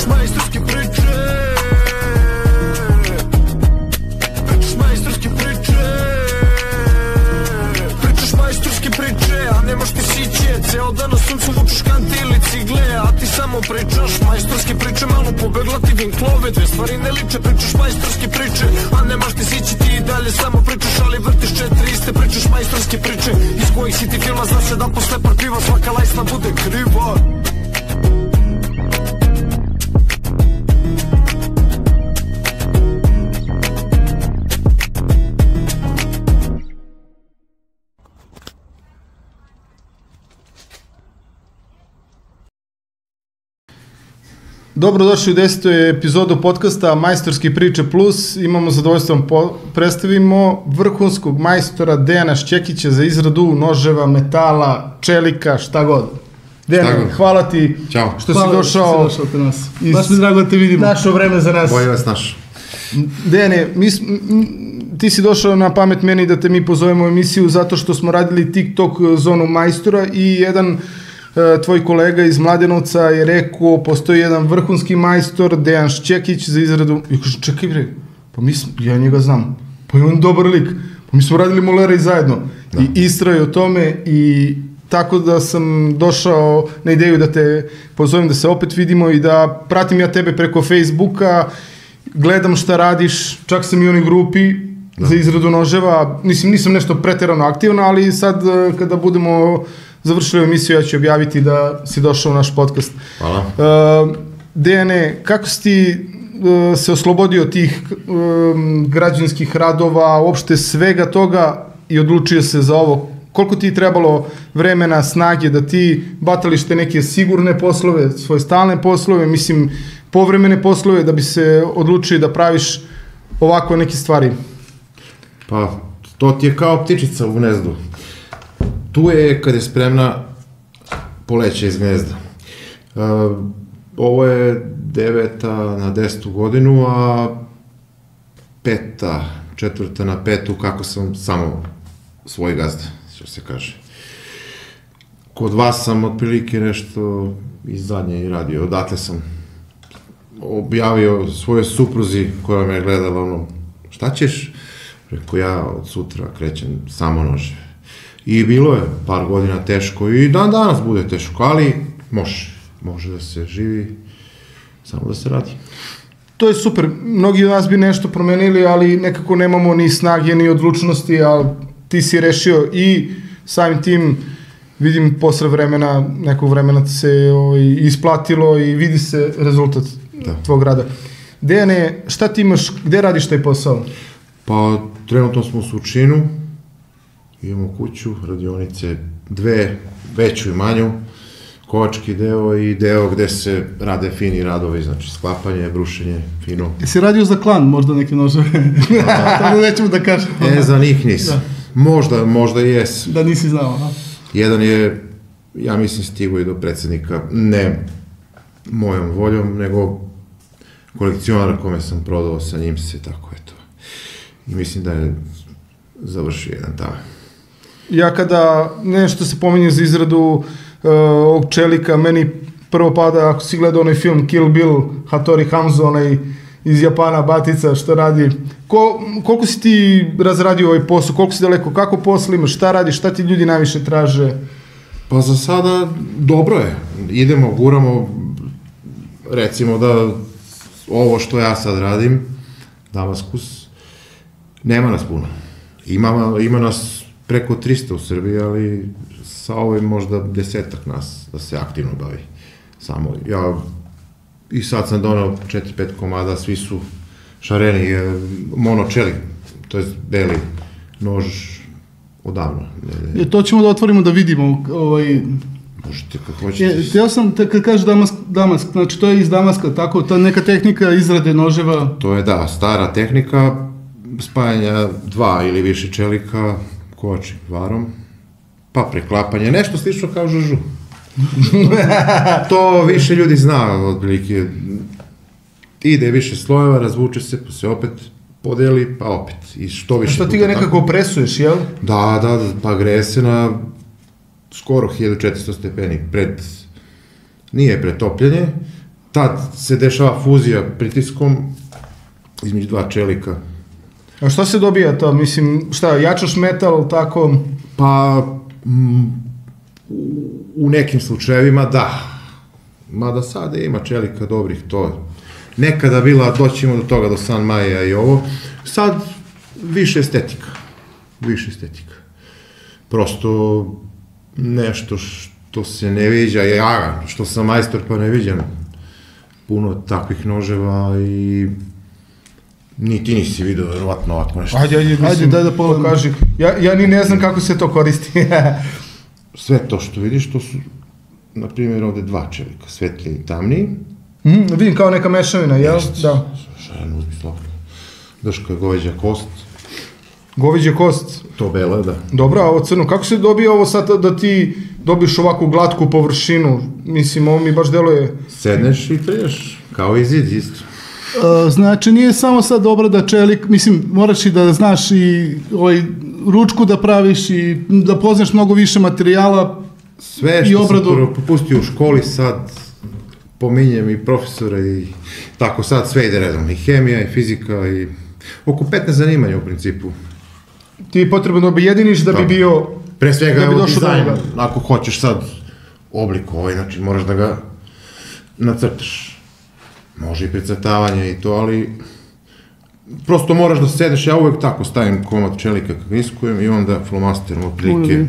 majstorske priče, pričaš majstorske priče, pričaš majstorske priče, a nemaš ti siće, ceo dan na suncu vučeš kante ili cigle, a ti samo pričaš majstorske priče, malo pobegla ti vinklove, dve stvari ne liče, pričaš majstorske priče, a nemaš ti siće, ti i dalje samo pričaš, ali vrtiš četiri iste, pričaš majstorske priče, iz kojih si ti filma, zna se da posle par piva svaka lajsna bude kriva. Dobrodošli u 10. epizodu podcasta Majstorske priče plus. Imamo zadovoljstvo predstavimo vrhunskog majstora Dejana Šćekića za izradu noževa, metala, čelika, šta god. Dejan, hvala ti što si došao kod nas. Baš mi drago da te vidimo. Našo vreme za nas. Bolje vas našo. Dejane, ti si došao na pamet meni da te mi pozovemo u emisiju zato što smo radili TikTok zonu majstora i jedan tvoj kolega iz Mladenovca je rekao, postoji jedan vrhunski majstor, Dejan Šćekić, za izradu. I kaže, čekaj bre, pa ja njega znam, pa je on dobar lik, pa mi smo radili molera i zajedno. Da. I istraju o tome i tako da sam došao na ideju da te pozovem da se opet vidimo i da pratim ja tebe preko Facebooka, gledam šta radiš, čak sam i u onoj grupi za izradu noževa, nisam nešto preterano aktivno, ali sad kada budemo završili emisiju, ja ću objaviti da si došao u naš podcast. Hvala. Dejane, kako si ti se oslobodio tih građanskih radova, uopšte svega toga i odlučio se za ovo? Koliko ti je trebalo vremena, snage da ti batališ te neke sigurne poslove, svoje stalne poslove, mislim povremene poslove, da bi se odlučio da praviš ovako neke stvari? Pa, to ti je kao ptičica u gnezdu. Tu je kad je spremna poleće iz gnezda. Ovo je 9. na 10. godinu, a 5. 4. na 5. kako sam samo svoj gazda, što se kaže. Kod vas sam otprilike nešto iz zadnje i radio. Odatle sam objavio svojoj supruzi koja me je gledala ono, šta ćeš? Rekao, ja od sutra krećem samo noževe. I bilo je par godina teško i dan danas bude teško, ali može da se živi, samo da se radi. To je super, mnogi od nas bi nešto promenili, ali nekako nemamo ni snage, ni odlučnosti, ali ti si rešio i samim tim vidim posle vremena, nekog vremena se isplatilo i vidi se rezultat tvog rada. Dejane, šta ti imaš, gde radiš taj posao? Pa trenutno smo u Surčinu, imamo kuću, radionice, dve, veću i manju, kovački deo i deo gde se rade fini radovi, znači sklapanje, brušenje, fino. Jesi radio za klan, možda neke noževe? To nećemo da kažem. Za njih nisam. Možda i jes. Da nisi znao, aha. Jedan je, ja mislim, stigao i do predsjednika, ne mojom voljom, nego kolekcionar kome sam prodao, sa njim se tako eto. I mislim da je završio jedan tamo. Ja kada nešto se pominje za izradu ovog čelika, meni prvo pada, ako si gledao onaj film Kill Bill, Hattori Hanzo, onaj iz Japana, batica, što radi. Koliko si ti razradio ovaj posao, koliko si daleko, kako posao imaš, šta radiš, šta ti ljudi najviše traže? Pa za sada dobro je. Idemo, guramo, recimo da ovo što ja sad radim, Damaskus, nema nas puno. Ima nas preko 300 u Srbiji, ali sa ovim možda 10-ak nas da se aktivno bavi. Samo ja i sad sam donao 4-5 komada, svi su šareni, monočeli, to je beli nož odavno. To ćemo da otvorimo da vidimo. Možete kako hoćete. Htio sam, kad kažeš Damask, znači to je iz Damaska, tako, to je neka tehnika izrade noževa? To je da, stara tehnika spajanja dva ili više čelika, kovačnim varom, pa preklapanje, nešto slično kao žužu. To više ljudi zna, otprilike. Ide više slojeva, razvuče se, pa se opet podeli, pa opet. I što više. A što ti ga nekako presuješ, jel? Da, pa greje se na skoro 1400 stepeni. Nije pretopljenje, tad se dešava fuzija pritiskom između dva čelika. A šta se dobija to? Mislim, šta, jačaš metal, tako? Pa, u nekim slučajevima da. Mada sada ima čelika dobrih, to nekada bila, doćemo do toga, do San Maja i ovo, sad više estetika. Prosto nešto što se ne viđa, ja što sam majstor pa ne viđam puno takvih noževa i ni ti nisi vidio verovatno ovako nešto. Ajde, daj da pokaži. Ja ni ne znam kako se to koristi. Sve to što vidiš, to su, na primjer, ovde dva čelika, svetliji i tamniji. Vidim kao neka mešavina, jel? Da. Šaran uzmi slobodno. Daška je goveđa kost. Goveđa kost. To bela, da. Dobro, a ovo crno, kako se dobija ovo sad da ti dobiš ovakvu glatku površinu? Mislim, ovo mi baš deluje... Sedneš i trljaš, kao i zid isto. Znači, nije samo sad obrada čelik, mislim, moraš i da znaš i ručku da praviš i da poznaš mnogo više materijala. Sve što sam popustio u školi sad, pominjem i profesore i tako sad sve ide redom, i hemija i fizika i oko 15 zanimanja u principu. Ti je potrebno da objediniš da bi bio... Pre svega je ovo dizajn, ako hoćeš sad oblik znači moraš da ga nacrtaš. Može i precrtavanje i to, ali prosto moraš da sedneš, ja uvek tako stavim komad čelika kako iskujem i onda flomasterom otprilike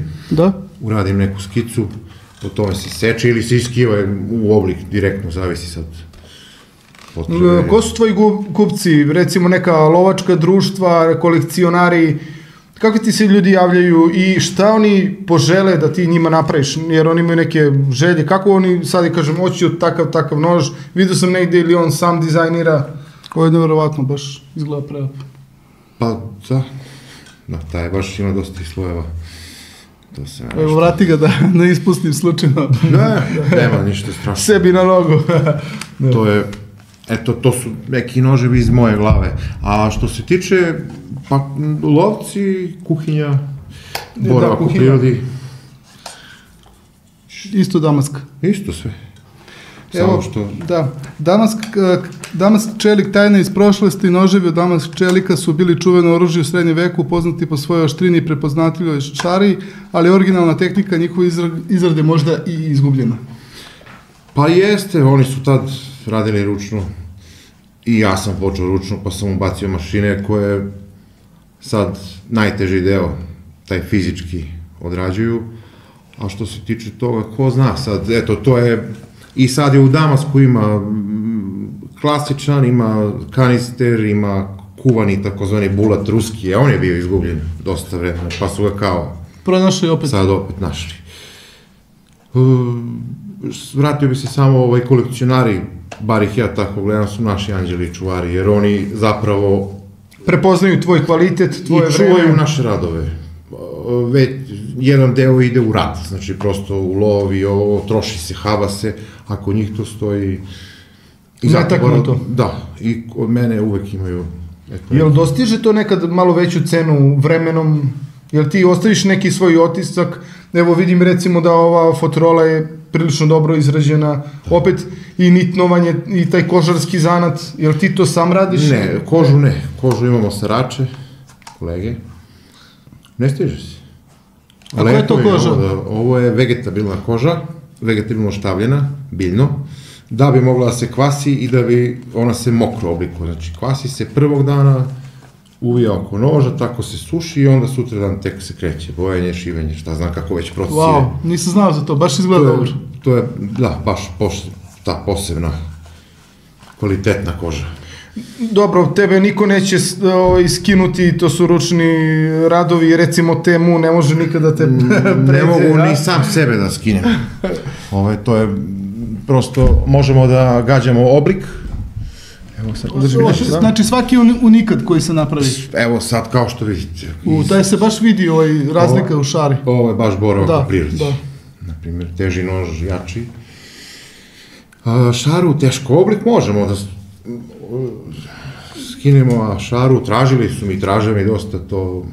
uradim neku skicu, po tome se seče ili se iskiva u oblik direktno, zavisi sad potrebe. Ko su tvoji kupci, recimo neka lovačka društva, kolekcionari, kako ti se ljudi javljaju i šta oni požele da ti njima napraviš, jer oni imaju neke želje, kako oni sad kažem, hoću od takav nož, vidio sam negde ili on sam dizajnira. Ovo je nevjerovatno, baš izgleda prelepo. Pa da, taj baš ima dosta slojeva. Evo, vrati ga da ne ispustim slučajno. Nema ništa strašno. Sebi na nogu. To je, eto, to su neki noževi iz moje glave. A što se tiče, pa lovci, kuhinja, boravak u prirodi. Isto Damask. Isto sve. Evo, da, Damask čelik tajna iz prošlosti, noževi od Damask čelika su bili čuveno oružje u srednjem veku, poznati po svojoj oštrini i prepoznatljivoj šariji, ali originalna tehnika njihove izrade možda i izgubljena. Pa jeste, oni su tad radili ručno i ja sam počeo ručno, pa sam ubacio mašine koje sad najteži deo, taj fizički odrađuju, a što se tiče toga, ko zna sad, eto, to je, i sad je u Damasku ima klasičan, ima kanister, ima kuvani takozvani bulat ruski, on je bio izgubljen dosta vremena, pa su ga kao pronašli opet. Sad opet našli. Vratio bi se samo kolekcionari, bar ih ja tako gledam, su naši anđeli čuvari, jer oni zapravo prepoznaju tvoj kvalitet, tvoje vreme. I čuvaju naše radove. Već jedan deo ide u rad, znači prosto u lov i ovo, troši se, haba se, ako njih to stoji... Nataknuto. Da, i od mene uvek imaju... Jel dostiže to nekad malo veću cenu vremenom? Jel ti ostaviš neki svoj otisak? Evo vidim recimo da ova fotrola je prilično dobro izrađena, opet i nitnovanje i taj kožarski zanat, jel ti to sam radiš? Ne, kožu imamo sarače, kolege, ne stiže se. A koja je to koža? Ovo je vegetabilna koža, vegetabilno štavljena, biljno, da bi mogla da se kvasi i da bi ona se mokro oblikuje, znači kvasi se prvog dana, uvija oko noža, tako se suši i onda sutra dan tek se kreće, bojanje, šivenje, šta znam kako već proces je. Wow, nisam znao za to, baš izgleda dobro. To je, da, baš ta posebna, kvalitetna koža. Dobro, tebe niko neće skinuti, to su ručni radovi, recimo temu, ne može nikada te pređe. Ne mogu ni sam sebe da skinem. To je, prosto, možemo da gađamo oblik. Znači svaki unikat koji se napravi. Evo sad kao što vidite. Taj se baš vidi razlika u šari. Ovo je baš boravak u prirodi. Naprimjer, teži nož, jači. Šaru, teško oblik možemo da skinemo, a šaru tražili su mi, traže mi dosta, to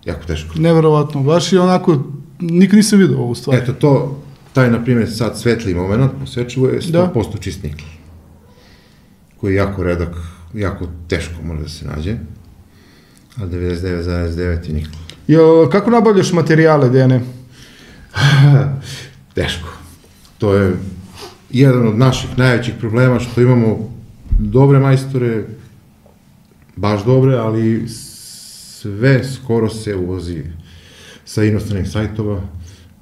jako teško. Neverovatno, baš je onako, nikad nisam vidio ovu stvar. Eto to, taj na primjer sad svetli moment, posvečivo je 100% čist nikl. koji je jako redak, jako teško može da se nađe, a 99,9 je niklo. Kako nabavljaš materijale, Dejane? Teško. To je jedan od naših najvećih problema, što imamo dobre majstore, baš dobre, ali sve skoro se uvozi sa inostranih sajtova,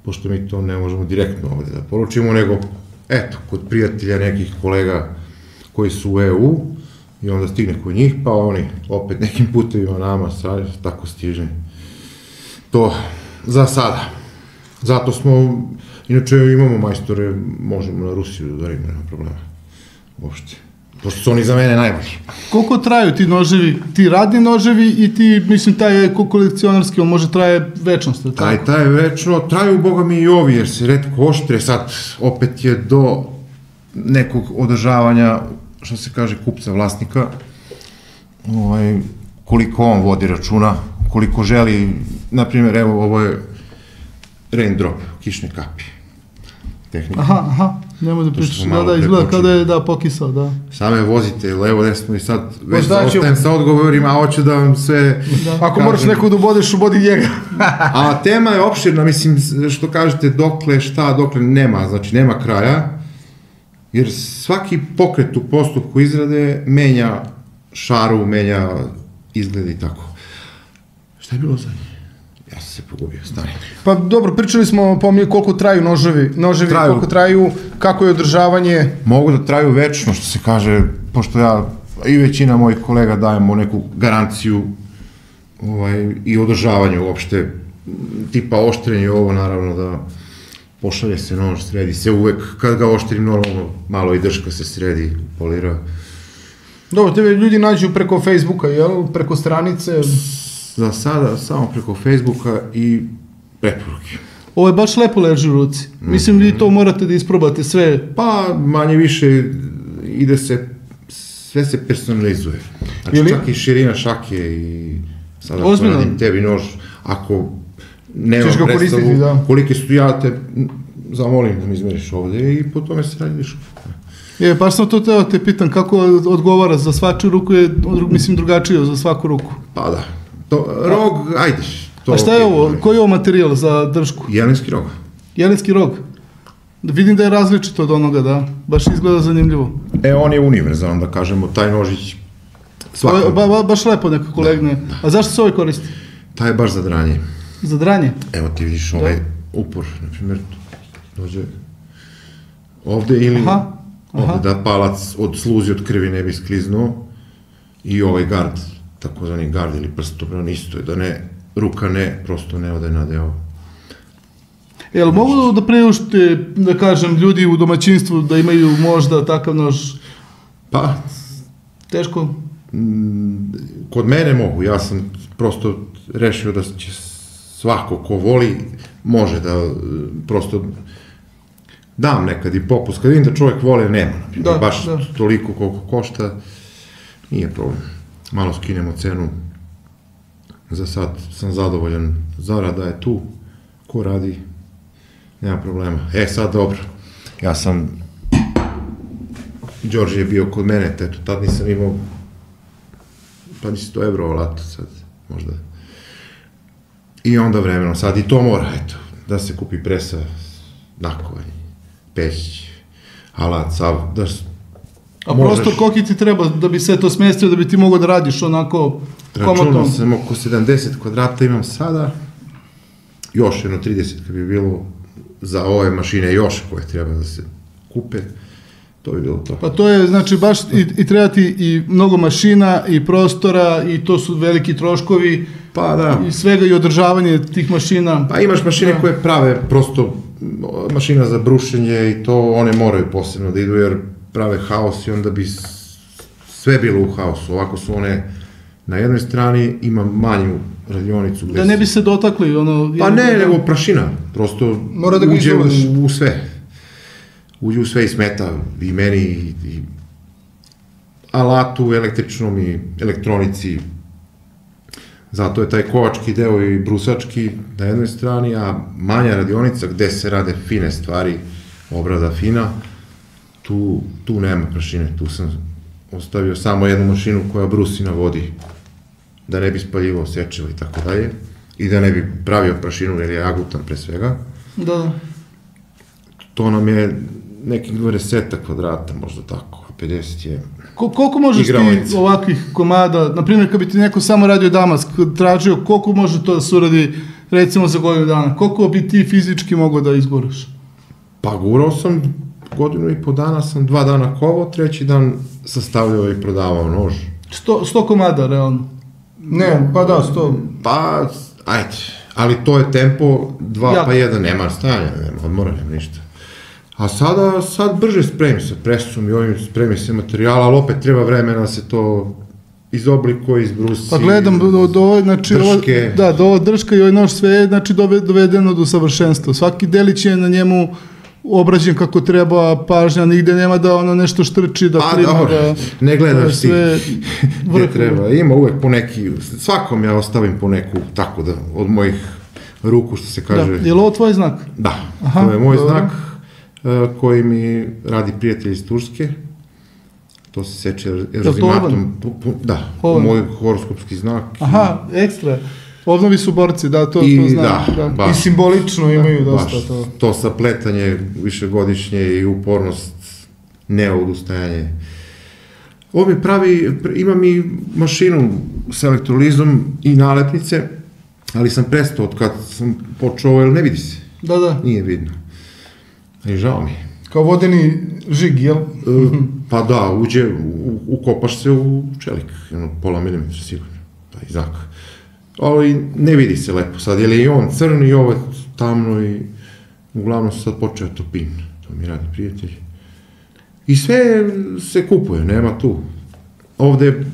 pošto mi to ne možemo direktno ovde da poručimo, nego, eto, kod prijatelja nekih kolega koji su u EU, i onda stigne kod njih, pa oni opet nekim putevima nama, tako stiže. To za sada. Zato smo, inače imamo majstore, možemo na Rusiju da darimo, nema problema. Uopšte. Pošto su oni za mene najbolji. Koliko traju ti noževi, ti radni noževi i ti, mislim, taj kolekcionarski, on može traje večnost, tako? Traje večno, traju, boga mi, i ovi, jer se retko oštre, sad opet je do nekog održavanja, što se kaže, kupca, vlasnika, koliko on vodi računa, koliko želi, na primjer, evo, ovo je raindrop, kišne kapi. Tehnika. Aha, nemoj da pričaš, da, izgleda kada je, da, pokisao, da. Same vozite, levo, desno i sad već ostajem sa odgovorima, a hoću da vam sve... Ako moraš nekog da ubodeš, ubodi njega. A tema je opširna, mislim, što kažete, dokle, šta, dokle, nema, znači nema kraja, jer svaki pokret u postupku izrade menja šaru, menja izgled i tako. Šta je bilo zadnje? Ja sam se pogubio, stani. Pa dobro, pričali smo koliko traju noževi, koliko traju, kako je održavanje. Mogu da traju večno, što se kaže, pošto ja i većina mojih kolega dajemo neku garanciju i održavanje uopšte, tipa oštrenje ovo, naravno da pošalje se nož, sredi se uvek, kad ga oštrim normalno, malo i drška se sredi, polira. Dobro, tebe ljudi nađu preko Facebooka, jel? Preko stranice? Za sada samo preko Facebooka i preporuke. Ovo je baš lepo leži u ruci. Mislim da to morate da isprobate sve. Pa manje više ide se, sve se personalizuje. Znači čak i širina šake i sada ako radim tebi nož, ako nemam predstavu kolike su, ja te zamolim da mi izmeriš ovde i po tome se radi više. Baš sam to teo te pitan, kako odgovara za svačiju ruku je, mislim, drugačije za svaku ruku. Pa da. Rog, ajde. A šta je ovo? Koji je ovo materijal za držku? Jelenski rog. Jelenski rog? Vidim da je različito od onoga, da? Baš izgleda zanimljivo. On je univerzalan, da kažemo, taj nožić svako. Baš lepo nekako legne. A zašto se ovaj koristi? Taj je baš za dranje. Za dranje? Evo ti vidiš ovaj upor, na primjer, dođe ovde ili ovde da palac od sluzi, od krvi ne bi skliznuo i ovaj gard, takozvani gard ili prstobran isto je, da ne, ruka ne, prosto ne ode na deo. Jel mogu da preušte, da kažem, ljudi u domaćinstvu da imaju možda takav nož? Pa... Teško? Kod mene mogu, ja sam prosto rešio da će svako ko voli, može da prosto dam nekad i popust. Kad vidim da čovjek voli, nema, baš toliko koliko košta, nije problem. Malo skinemo cenu, za sad sam zadovoljan, zarada je tu, ko radi, nema problema. Sad dobro, ja sam, Đorđe je bio kod mene, eto, tad nisam imao, pa nisi 100 evro alat sad, možda. I onda vremenom, sad i to mora, eto, da se kupi presa, nakovanje, peć, alat, sav, da a prostor koliki ti treba da bi sve to smestio, da bi ti mogao da radiš onako komotno? Računao sam oko 70 kvadrata imam sada, još jedno 30 kad bi bilo za ove mašine još koje treba da se kupe, to bi bilo to. Pa to je, znači, baš i treba ti i mnogo mašina i prostora i to su veliki troškovi, pa da, i svega i održavanje tih mašina. Pa imaš mašine koje prave prosto mašina za brušenje i to one moraju posebno da idu jer prave haos i onda bi sve bilo u haosu. Ovako su one na jednoj strani, ima manju radionicu. Da ne bi se dotakli ono... Pa ne, nego prašina. Prosto uđe u sve. Uđe u sve i smeta i meni i alatu, električnom i elektronici. Zato je taj kovački deo i brusački na jednoj strani, a manja radionica gde se rade fine stvari, obrada fina, tu nema prašine, tu sam ostavio samo jednu mašinu koja brusi na vodi, da ne bi spaljivao sečivo i tako dalje, i da ne bi pravio prašinu, jer je agutan pre svega. Da. To nam je nekih 20 kvadrata, možda tako, 50 je Koliko možeš ti ovakvih komada, na primjer kad bi ti neko samo radio Damask, tražio, koliko može to da se uradi recimo za godinu dana? Koliko bi ti fizički mogao da izguraš? Pa gurao sam godinu i po dana, sam 2 dana kovao, 3. dan sastavljao i prodavao nož. 100 komada, realno? Ne, pa da, 100. Pa, ajde, ali to je tempo 2 pa 1, nema stajanja, nema odmora, nema ništa. A sad brže spremi sa presom i ovim spremi se materijala, ali opet treba vremena da se to izoblikuje, izbrusi, pa gledam, znači, drške. Da, ova drška i ovaj nož sve je znači, dovedeno do savršenstva. Svaki delić je na njemu obrađen kako treba, pažnja, nigde nema da ono nešto štrči, da prima, da... Ne gledaš ti, gde treba, ima uvek po neki, svakom ja ostavim po neku, tako da, od mojih ruku, što se kaže... Da, je li ovo tvoj znak? Da, to je moj znak, koji mi radi prijatelj iz Turske, to se seče erozimatom, da, moj horoskopski znak. Aha, ekstra, ovnovi su borci, da, to znam. I simbolično imaju dosta to. To sapletanje višegodišnje i upornost, neodustajanje. Ovo mi pravi, imam i mašinu sa elektrolizom i nalepnice, ali sam prestao od kad sam počeo, jer ne vidi se. Da. Nije vidno. I žao mi. Kao vodeni žig, jel? Pa da, ukopaš se u čelik, pola milimetra sigurno, taj znak. Ali ne vidi se lepo sad, jer je i on crn i ovo je tamno i uglavnom se sad počeo topin, to mi radi prijatelj. I sve se kupuje, nema tu. Ovde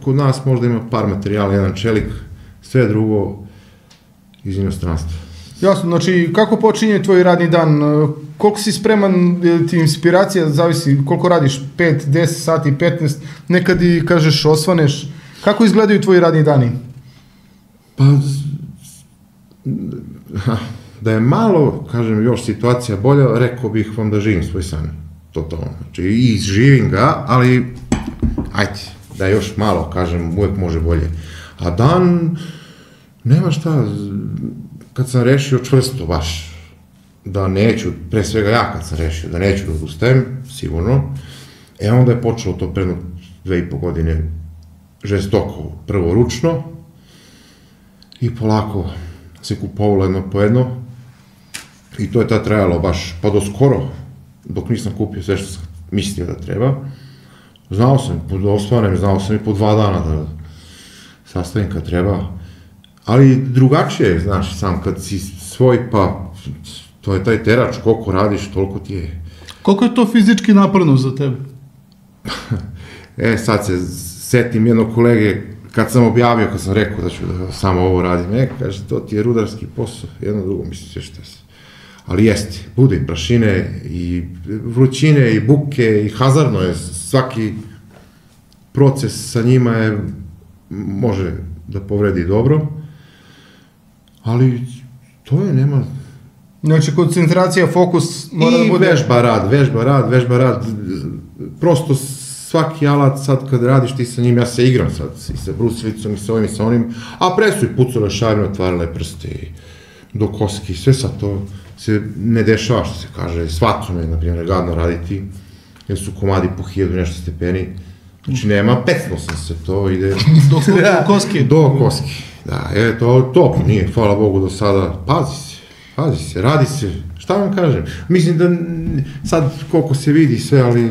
kod nas možda ima par materijala, jedan čelik, sve drugo iz inostranstva. Jasno, znači kako počinje tvoj radni dan? Koliko si spreman, ti inspiracija, zavisi koliko radiš, 5, 10 sati, 15, nekad i kažeš osvaneš. Kako izgledaju tvoji radni dani? Pa, da je malo, kažem, još situacija bolja, rekao bih vam da živim svoj san. Totalno. Znači, i živim ga, ali, ajde, da je još malo, kažem, uvek može bolje. A dan, nema šta, kad sam rešio čvrsto baš, da neću, pre svega ja kad sam rešio, da neću da odustajem, sigurno, onda je počelo to predno 2,5 godine žestoko, prvo ručno, i polako se kupovalo jedno po jedno, i to je tad trajalo baš, pa do skoro, dok nisam kupio sve što sam mislio da treba. Znao sam, znao sam i po 2 dana da sastavim kad treba, ali drugačije je, znaš, sam kad si svoj, pa to je taj terač, koliko radiš, toliko ti je. Koliko je to fizički naporno za tebe? Sad se setim jednog kolege, kad sam objavio, kad sam rekao da ću da samo ovo radim, kaže, to ti je rudarski posao, jedno drugo, mislim sve što je. Ali jeste, bude i prašine, i vrućine, i buke, i hazardno je, svaki proces sa njima je, može da povredi dobro, ali to je, nema... Znači, koncentracija, fokus mora da bude... I vežba rad, prosto svaki alat sad kad radiš ti sa njim, ja se igram sad, i sa brusilicom, i sa ovim, i sa onim, a pre su i pucale šarine, otvarale prste, i do koski, sve sad to se ne dešava, što se kaže, s vatrom je, na primjer, gadno raditi, jer su komadi po 1000 nešto stepeni, znači nema, pecno sam se, to ide... Do koski? Do koski, da, to nije, hvala Bogu, do sada, pazi se, radi se, šta vam kažem, mislim da sad koliko se vidi sve, ali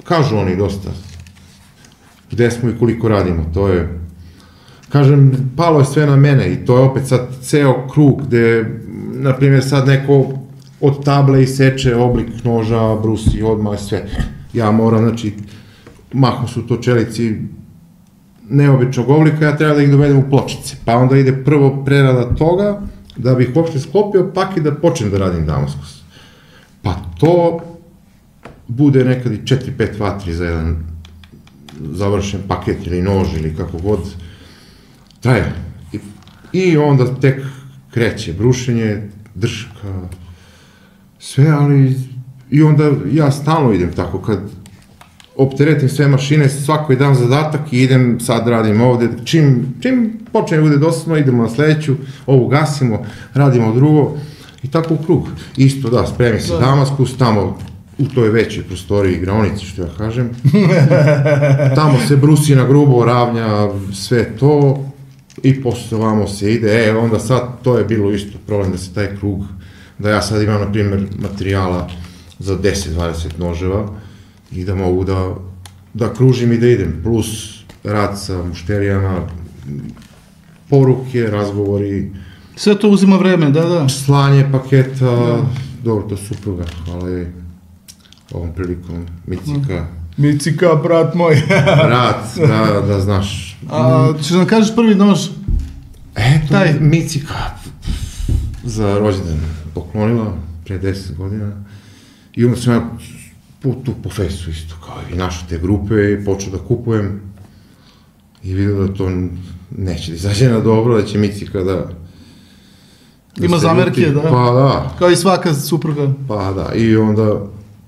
kažu oni dosta, gde smo i koliko radimo, to je, kažem, palo je sve na mene i to je opet sad ceo krug gde, na primjer, sad neko od table iseče oblik noža, brusi odmah sve. Ja moram, znači, mahom su to čelici neobičnog oblika, ja treba da ih dovedem u pločice. Pa onda ide prvo prerada toga, da bih uopšte sklopio, pak i da počnem da radim damaskus. Pa to bude nekad i 4-5 vatri za jedan završen paket ili nož ili kako god traje. I onda tek kreće brušenje, drška, sve, ali i onda ja stalno idem tako kad opteretim sve mašine, svako dam zadatak i idem, sad radim ovde, čim počne bude dosadno, idemo na sledeću, ovu gasimo, radimo drugo i tako u krug. Isto da, spremi se Damaskus, tamo u toj većoj prostoriji igraonici, što ja kažem, tamo se brusi na grubo, ravnja, sve to i posle ovamo se ide, onda sad to je bilo isto problem da se taj krug, da ja sad imam na primjer materijala za 10-20 noževa, i da mogu da kružim i da idem, plus rad sa mušterijama, poruke, razgovori. Sve to uzima vreme, da. Slanje paketa, dobro, to supruga, hvala joj ovom prilikom, Micika. Micika, brat moj. Brat, da znaš. Ćeš nam kažeš prvi nož? Eto, Micika, za rođendan poklonila, pre 10 godina, i onda sam ja tu po fesu isto, kao i našao te grupe i počeo da kupujem i vidio da to neće da izađe na dobro, da će Micika da ima zamerke, da? Pa da. Kao i svaka supruga. Pa da, i onda...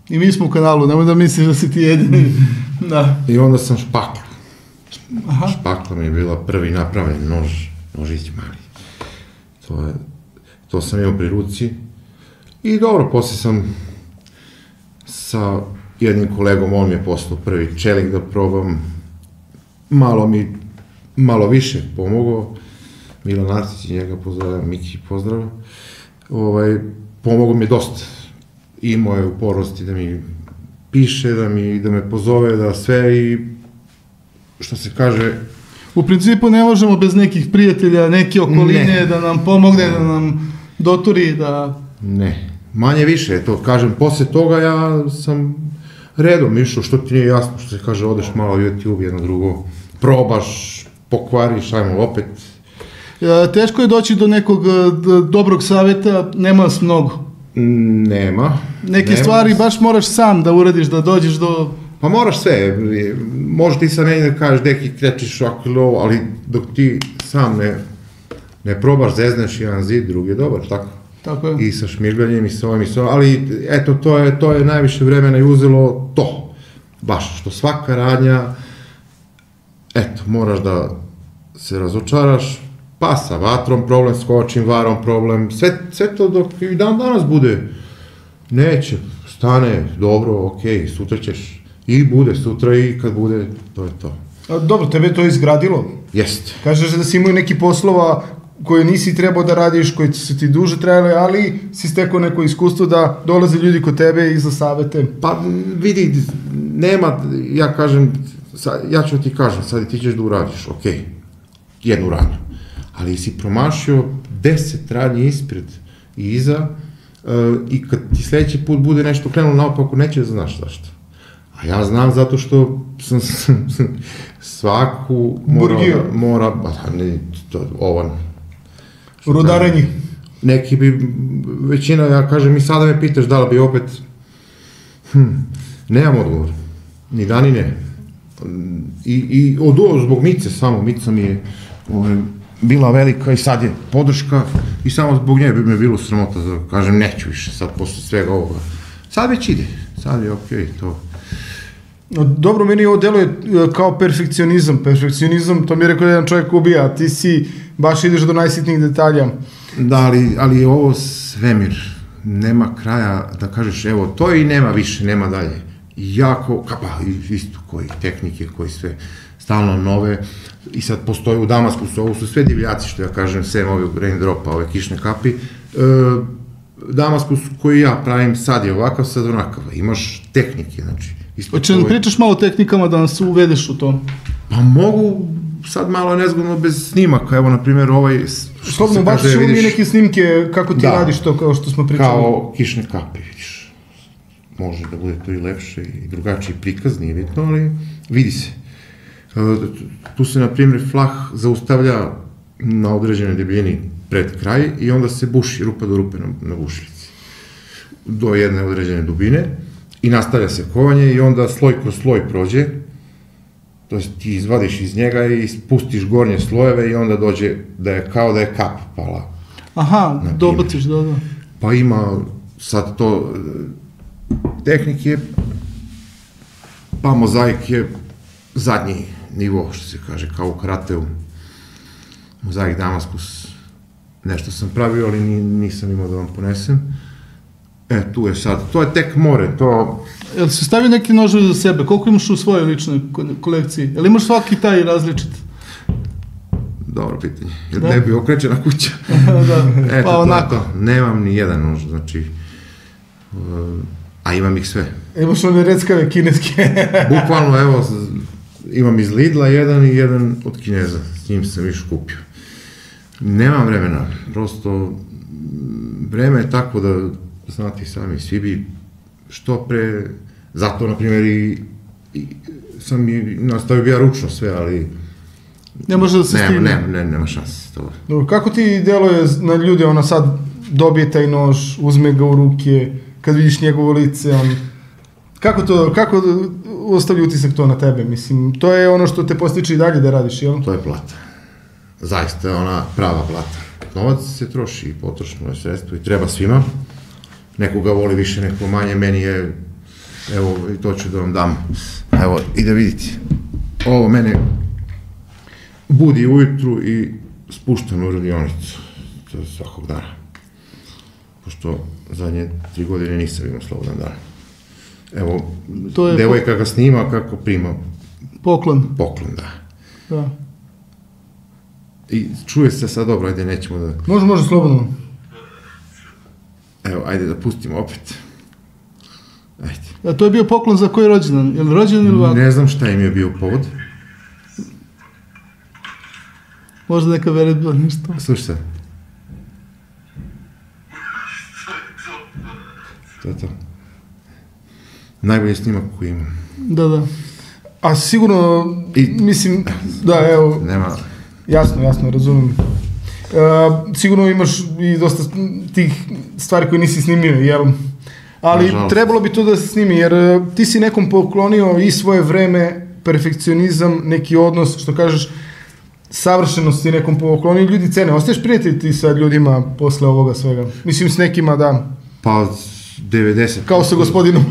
I mi smo u kanalu, nemoj da misliš da si ti jedini. Da. I onda sam špakla. Špakla mi je bila prvi napravljen nožić mali. To sam imao pri ruci. I dobro, posle sam sa jednim kolegom, on mi je poslao prvi čelik da probam, malo više pomogao, Milan Arcić i njega pozdravljam, Miki pozdrav, pomogao mi je dosta, imao je upornosti da mi piše, da me pozove, da sve i što se kaže... U principu ne možemo bez nekih prijatelja, neke okoline, da nam pomogne, da nam doturi, da... Ne. Manje više, to kažem, posle toga ja sam redom išao, što ti nije jasno, što se kaže, odeš malo YouTube, jedno drugo, probaš, pokvariš, ajmo opet. Teško je doći do nekog dobrog savjeta, nema nas mnogo. Nema. Neke stvari baš moraš sam da uradiš, da dođeš do... Pa moraš sve, možda ti sa meni da kažeš deki krečiš ovako ili ovo, ali dok ti sam ne probaš, zezneš jedan zid, drugi je dobar, tako? Tako je. I sa šmirgljanjem i sa ovim, ali eto, to je najviše vremena i uzelo to, baš, što svaka radnja, eto, moraš da se razočaraš, pa sa vatrom problem, s kovačim varom problem, sve to dok i dan danas bude, neće, stane, dobro, okej, sutra ćeš, i bude sutra i kad bude, to je to. Dobro, tebe je to izgradilo? Jeste. Kažeš da si imao neki poslova koje nisi trebao da radiš, koji su ti duže trajale, ali si stekao neko iskustvo da dolaze ljudi kod tebe i za savete. Pa vidi, nema, ja kažem, ja ću ti kažem, sad ti ćeš da uradiš, okej, jednu radnju, ali si promašio 10 radnje ispred i iza i kad ti sledeći put bude nešto krenulo naopako, neće da znaš zašto. A ja znam zato što sam svaku mora, ovan, rudarenje. Neki bi, većina, ja kažem, i sada me pitaš da li bi opet, nemam odgovor, ni da ni ne. I zbog Mice samo, Mica mi je bila velika i sad je podrška i samo zbog nje bi me bilo sramota da kažem neću više sad posle svega ovoga. Sad već ide, sad je okej, to. Dobro, meni ovo deluje kao perfekcionizam, to mi je rekao jedan čovjek ubija, a ti si baš ideš do najsitnijih detalja. Da, ali je ovo svemir, nema kraja da kažeš evo to i nema više, nema dalje. Jako, isto koji tehnike, koji sve stalno nove i sad postoje u Damaskusu, ovo su sve divljaci što ja kažem, sem ovih raindropa, ove kišne kapi, Damaskus koji ja pravim sad je ovakav, sad onakav, imaš tehnike, znači. Hoće da pričaš malo o tehnikama da nas uvedeš u to? Pa mogu sad malo nezgodno bez snimaka, evo na primjer ovaj... Slobno, baš ćemo mi neke snimke kako ti radiš to kao što smo pričali. Kao kišne kape, vidiš. Može da bude to i lepše i drugačiji prikaz, nije bitno, ali vidi se. Tu se na primjer flah zaustavlja na određenoj debljini pred kraj i onda se buši rupa do rupe na bušilici. Do jedne određene dubine. I nastavlja se kovanje i onda sloj kroz sloj prođe, to je ti izvadiš iz njega i spustiš gornje slojeve i onda dođe da je kao da je kap pala. Aha, dobaciš, da. Pa ima sad to tehnike, Pa mozaik je zadnji nivo, što se kaže, kao u karateu. Mozaik Damaskus. Nešto sam pravio, ali nisam imao da vam ponesem. Tu je sad. To je tek more, to... Jel si stavio neki noževi za sebe? Koliko imaš u svojoj ličnoj kolekciji? Jel imaš svaki taj različit? Dobro pitanje. Jel ne bi okrećena kuća? Da, eto, pa onako. Nemam ni jedan nož, znači... a imam ih sve. Imaš one reckave kineske. Bukvalno, evo, imam iz Lidla jedan i jedan od Kineza. S njim sam više kupio. Nemam vremena. Prosto, vreme je tako da, znate sami, svi bi što pre... Zato, na primjer, i sam nastavio bi ja ručno sve, ali... Ne može da se stigne. Nema šanse. Dobro, kako ti deluje na ljude, ona sad dobije taj nož, uzme ga u ruke, kad vidiš njegovo lice, kako ostavlja utisak to na tebe? Mislim, to je ono što te postiče i dalje da radiš, jel? To je plata. Zaista je ona prava plata. Novac se troši i potrošno je sredstvo i treba svima. Nekoga voli više, neko manje, meni je, evo, i to ću da vam dam. Evo, i da vidite. Ovo mene budi ujutru i spuštam u radionicu. To je svakog dana. Pošto zadnje 3 godine nisam imao slobodan dan. Evo, devojka ga snima kako prima poklon. Poklon, da. Da. I čuje se sad dobro, ajde, nećemo da... Može, slobodno. Evo, ajde da pustimo opet. Ajde. A to je bio poklon za koji rođendan? Je li rođendan ili ovako? Ne znam šta im je bio povod. Možda neka veredba, ništa. Slušaj sad. To je to. Najbolji snimak koji imam. Da. A sigurno, mislim, da, evo... Nema... Jasno, razumijem. Sigurno imaš i dosta tih stvari koje nisi snimio, jel? Ali trebalo bi to da se snimi, jer ti si nekom poklonio i svoje vreme, perfekcionizam, neki odnos, što kažeš, savršenost si nekom poklonio, ljudi cene. Ostaješ prijatelj ti sa ljudima posle ovoga svega? Mislim, s nekima, da. Pa, 90%. Kao sa gospodinom.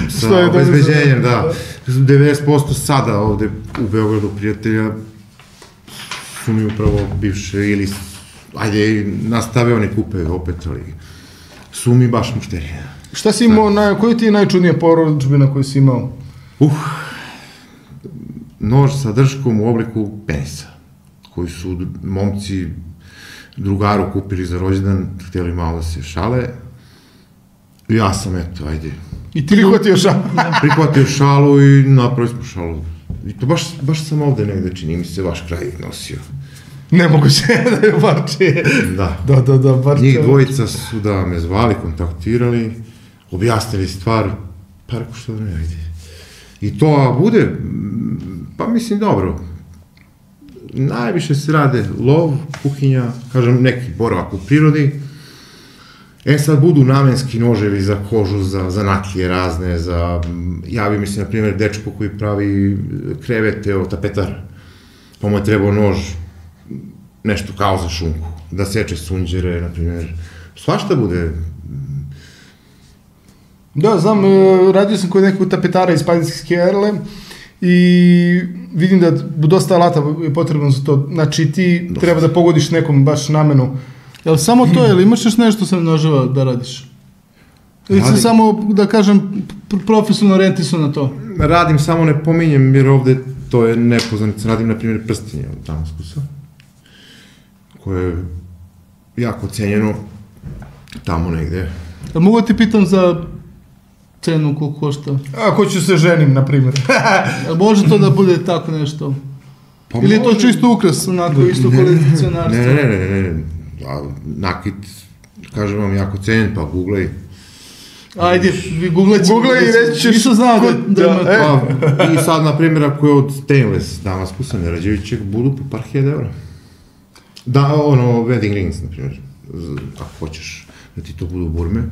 Sa obezbeđenjem, da. 90% sada ovde u Beogradu prijatelja su mi upravo bivše ili, ajde, nastave oni kupe opet, ali su mi baš mušterije. Šta si imao, koju ti je najčudnija porudžbina koju si imao? Nož sa drškom u obliku penisa, koji su momci drugaru kupili za rođendan, htjeli malo da se šale. Ja sam, eto, ajde. I ti prihvatio šalu? Prihvatio šalu i napravili smo šalu. I to baš sam ovde negde, čini mi se, vaš kraj nosio. Nemoguće da je Barče. Da, Barče. Njih dvojica su da me zvali, kontaktirali, objasnili stvar, pa rekao što da ne vidi. I to bude, pa mislim, dobro. Najviše se rade lov, kuhinja, kažem, neki boravak u prirodi. Sad budu namenski noževi za kožu, za nakije razne, javi mi se, na primjer, dečko koji pravi krevete od tapetara, pa mu je trebao nož, nešto kao za šunku, da seče sunđere, na primjer, svašta bude. Da, znam, radio sam kod nekog tapetara iz Padinske erle i vidim da dosta alata je potrebno za to, znači ti treba da pogodiš nekom baš namenu. Jel samo to, jel imaš još nešto sa noževa da radiš? Ili si samo, da kažem, profesionalno orijentisao na to? Radim, samo ne pominjem, jer ovde to je nepoznanica. Radim, na primjer, prstenje od Damaskusa, koje je jako cenjeno tamo negde. Mogu ti pitam za cenu koliko košta? Ako ću se ženim, na primjer. Može to da bude tako nešto? Ili je to čisto ukras, onako, isto kolekcionarstvo? Ne. Nakit, kažem vam, jako cenjen, pa googlaj. Ajde, vi googlaj i reći ćeš. Nisam znao da ima to. I sad, na primjer, ako je od stainless Damaskusa, Nerađevićeg, budu po par hiljada evra. Da, wedding rings, na primjer, ako hoćeš da ti to budu burme,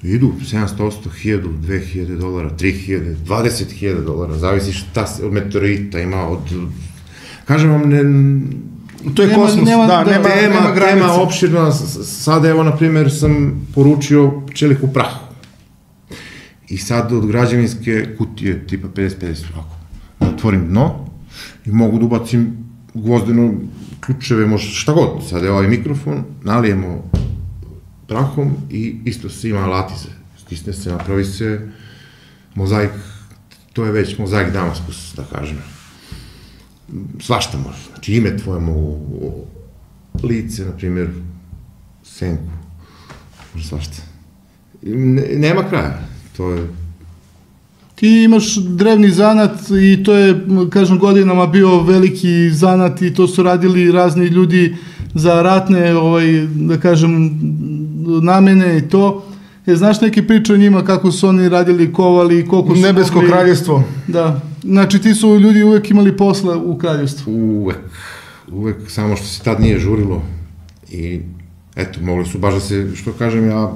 idu 700, 1000, $2000, 3000, $20,000, zavisi šta se od meteorita ima, kažem vam, to je kosmos, nema granica. Tema opširna, sada evo, na primjer, sam poručio čelik u prahu. I sad od građevinske kutije, tipa 50-50, otvorim dno i mogu da ubacim gvozdeno ključeve, može šta god. Sad je ovaj mikrofon, nalijemo prahom i isto se ima alati se. Stisne se, napravi se mozaik, to je već mozaik Damaskus, da kažem. Svašta može. Znači ime tvoje mogu, lice, na primjer, senku, može svašta. Nema kraja, to je... Ti imaš drevni zanat i to je, kažem, godinama bio veliki zanat i to su radili razni ljudi za ratne, da kažem, namene i to. Znaš neke priče o njima, kako su oni radili, kovali, koliko su... Nebesko kraljevstvo. Da. Znači ti su ljudi uvek imali posla u kraljevstvu. Uvek, samo što se tad nije žurilo i eto, mogli su baš da se, što kažem ja,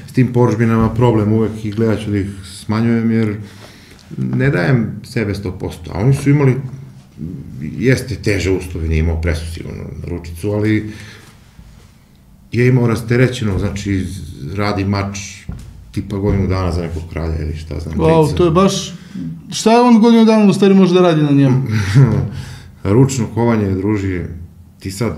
s tim poručbinama problem uvek i gledat ću da ih smanjujem, jer ne dajem sebe 100%, a oni su imali, jeste teže uslove, nije imao presu sigurno na ručicu, ali je imao rasterećeno, znači radi mač tipa godinu dana za nekog kralja ili šta znam. Wow, to je baš, šta je on godinu dana u stvari može da radi na njemu? Ručno kovanje, družije, ti sad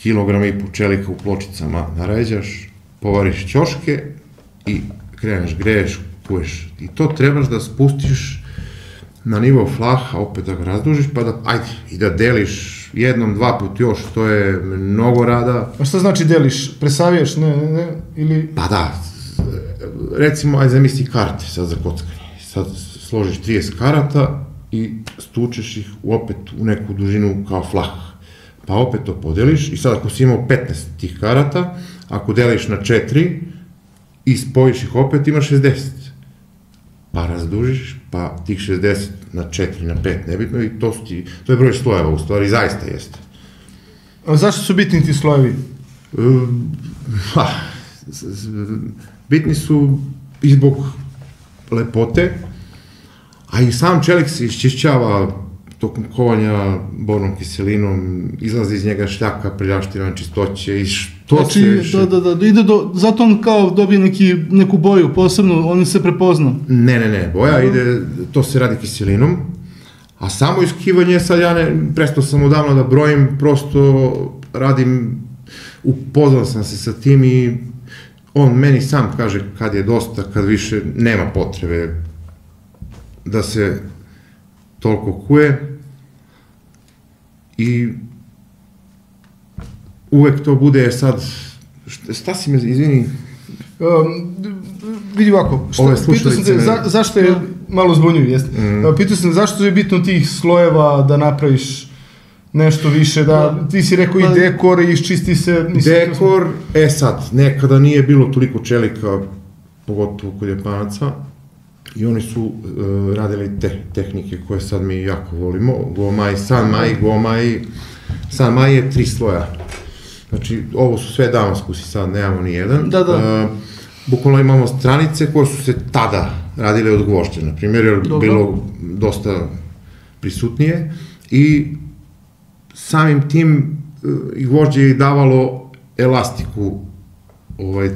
kilograma i po čelika u pločicama naređaš, povariš ćoške i kreneš, greješ, kuješ. I to trebaš da spustiš na nivo flaha, opet da ga razdužiš, pa da, ajde, i da deliš jednom, dva put još, to je mnogo rada. A šta znači deliš? Presavijaš, ne, ili... Pa da, recimo, ajde zamisli karte sad za kockanje. Sad složiš 30 karata i stučeš ih opet u neku dužinu kao flah. Pa opet to podeliš i sad ako si imao 15 tih karata, ako deliš na 4 i spojiš ih opet, imaš 60. Pa razdužiš, pa tih 60 na 4, na 5, nebitno, i to je broj slojeva, u stvari, zaista jeste. A zašto su bitni ti slojevi? Bitni su i zbog lepote, a i sam čelik se iščišćava tokom kovanja bornom kiselinom, izlazi iz njega šljaka, preljaština, čistoće i što se više... Da, ide zato on kao dobije neku boju posebnu, on se prepozna. Ne, boja ide, to se radi kiselinom, a samo iskivanje, sad ja prestao sam odavno da brojim, prosto radim, upoznao sam se sa tim i on meni sam kaže kad je dosta, kad više nema potrebe da se toliko kuje i uvek to bude sad, šta si me, izvini? Vidi ovako, pitao sam te, zašto je, malo zbunjuju, jeste? Pitao sam te, zašto je bitno tih slojeva da napraviš nešto više, da ti si rekao i dekor i iščisti se... Dekor, sad, nekada nije bilo toliko čelika, pogotovo kod Japanaca, i oni su radili tehnike koje sad mi jako volimo, Gomai, Sanmai, Gomai. Sanmai je 3 sloja. Znači, ovo su sve Damaskusi, sad nemamo ni jedan. Da. Bukvalno imamo stranice koje su se tada radile od gvožđa, na primjer, jer bilo dosta prisutnije i samim tim i gvožđe je davalo elastiku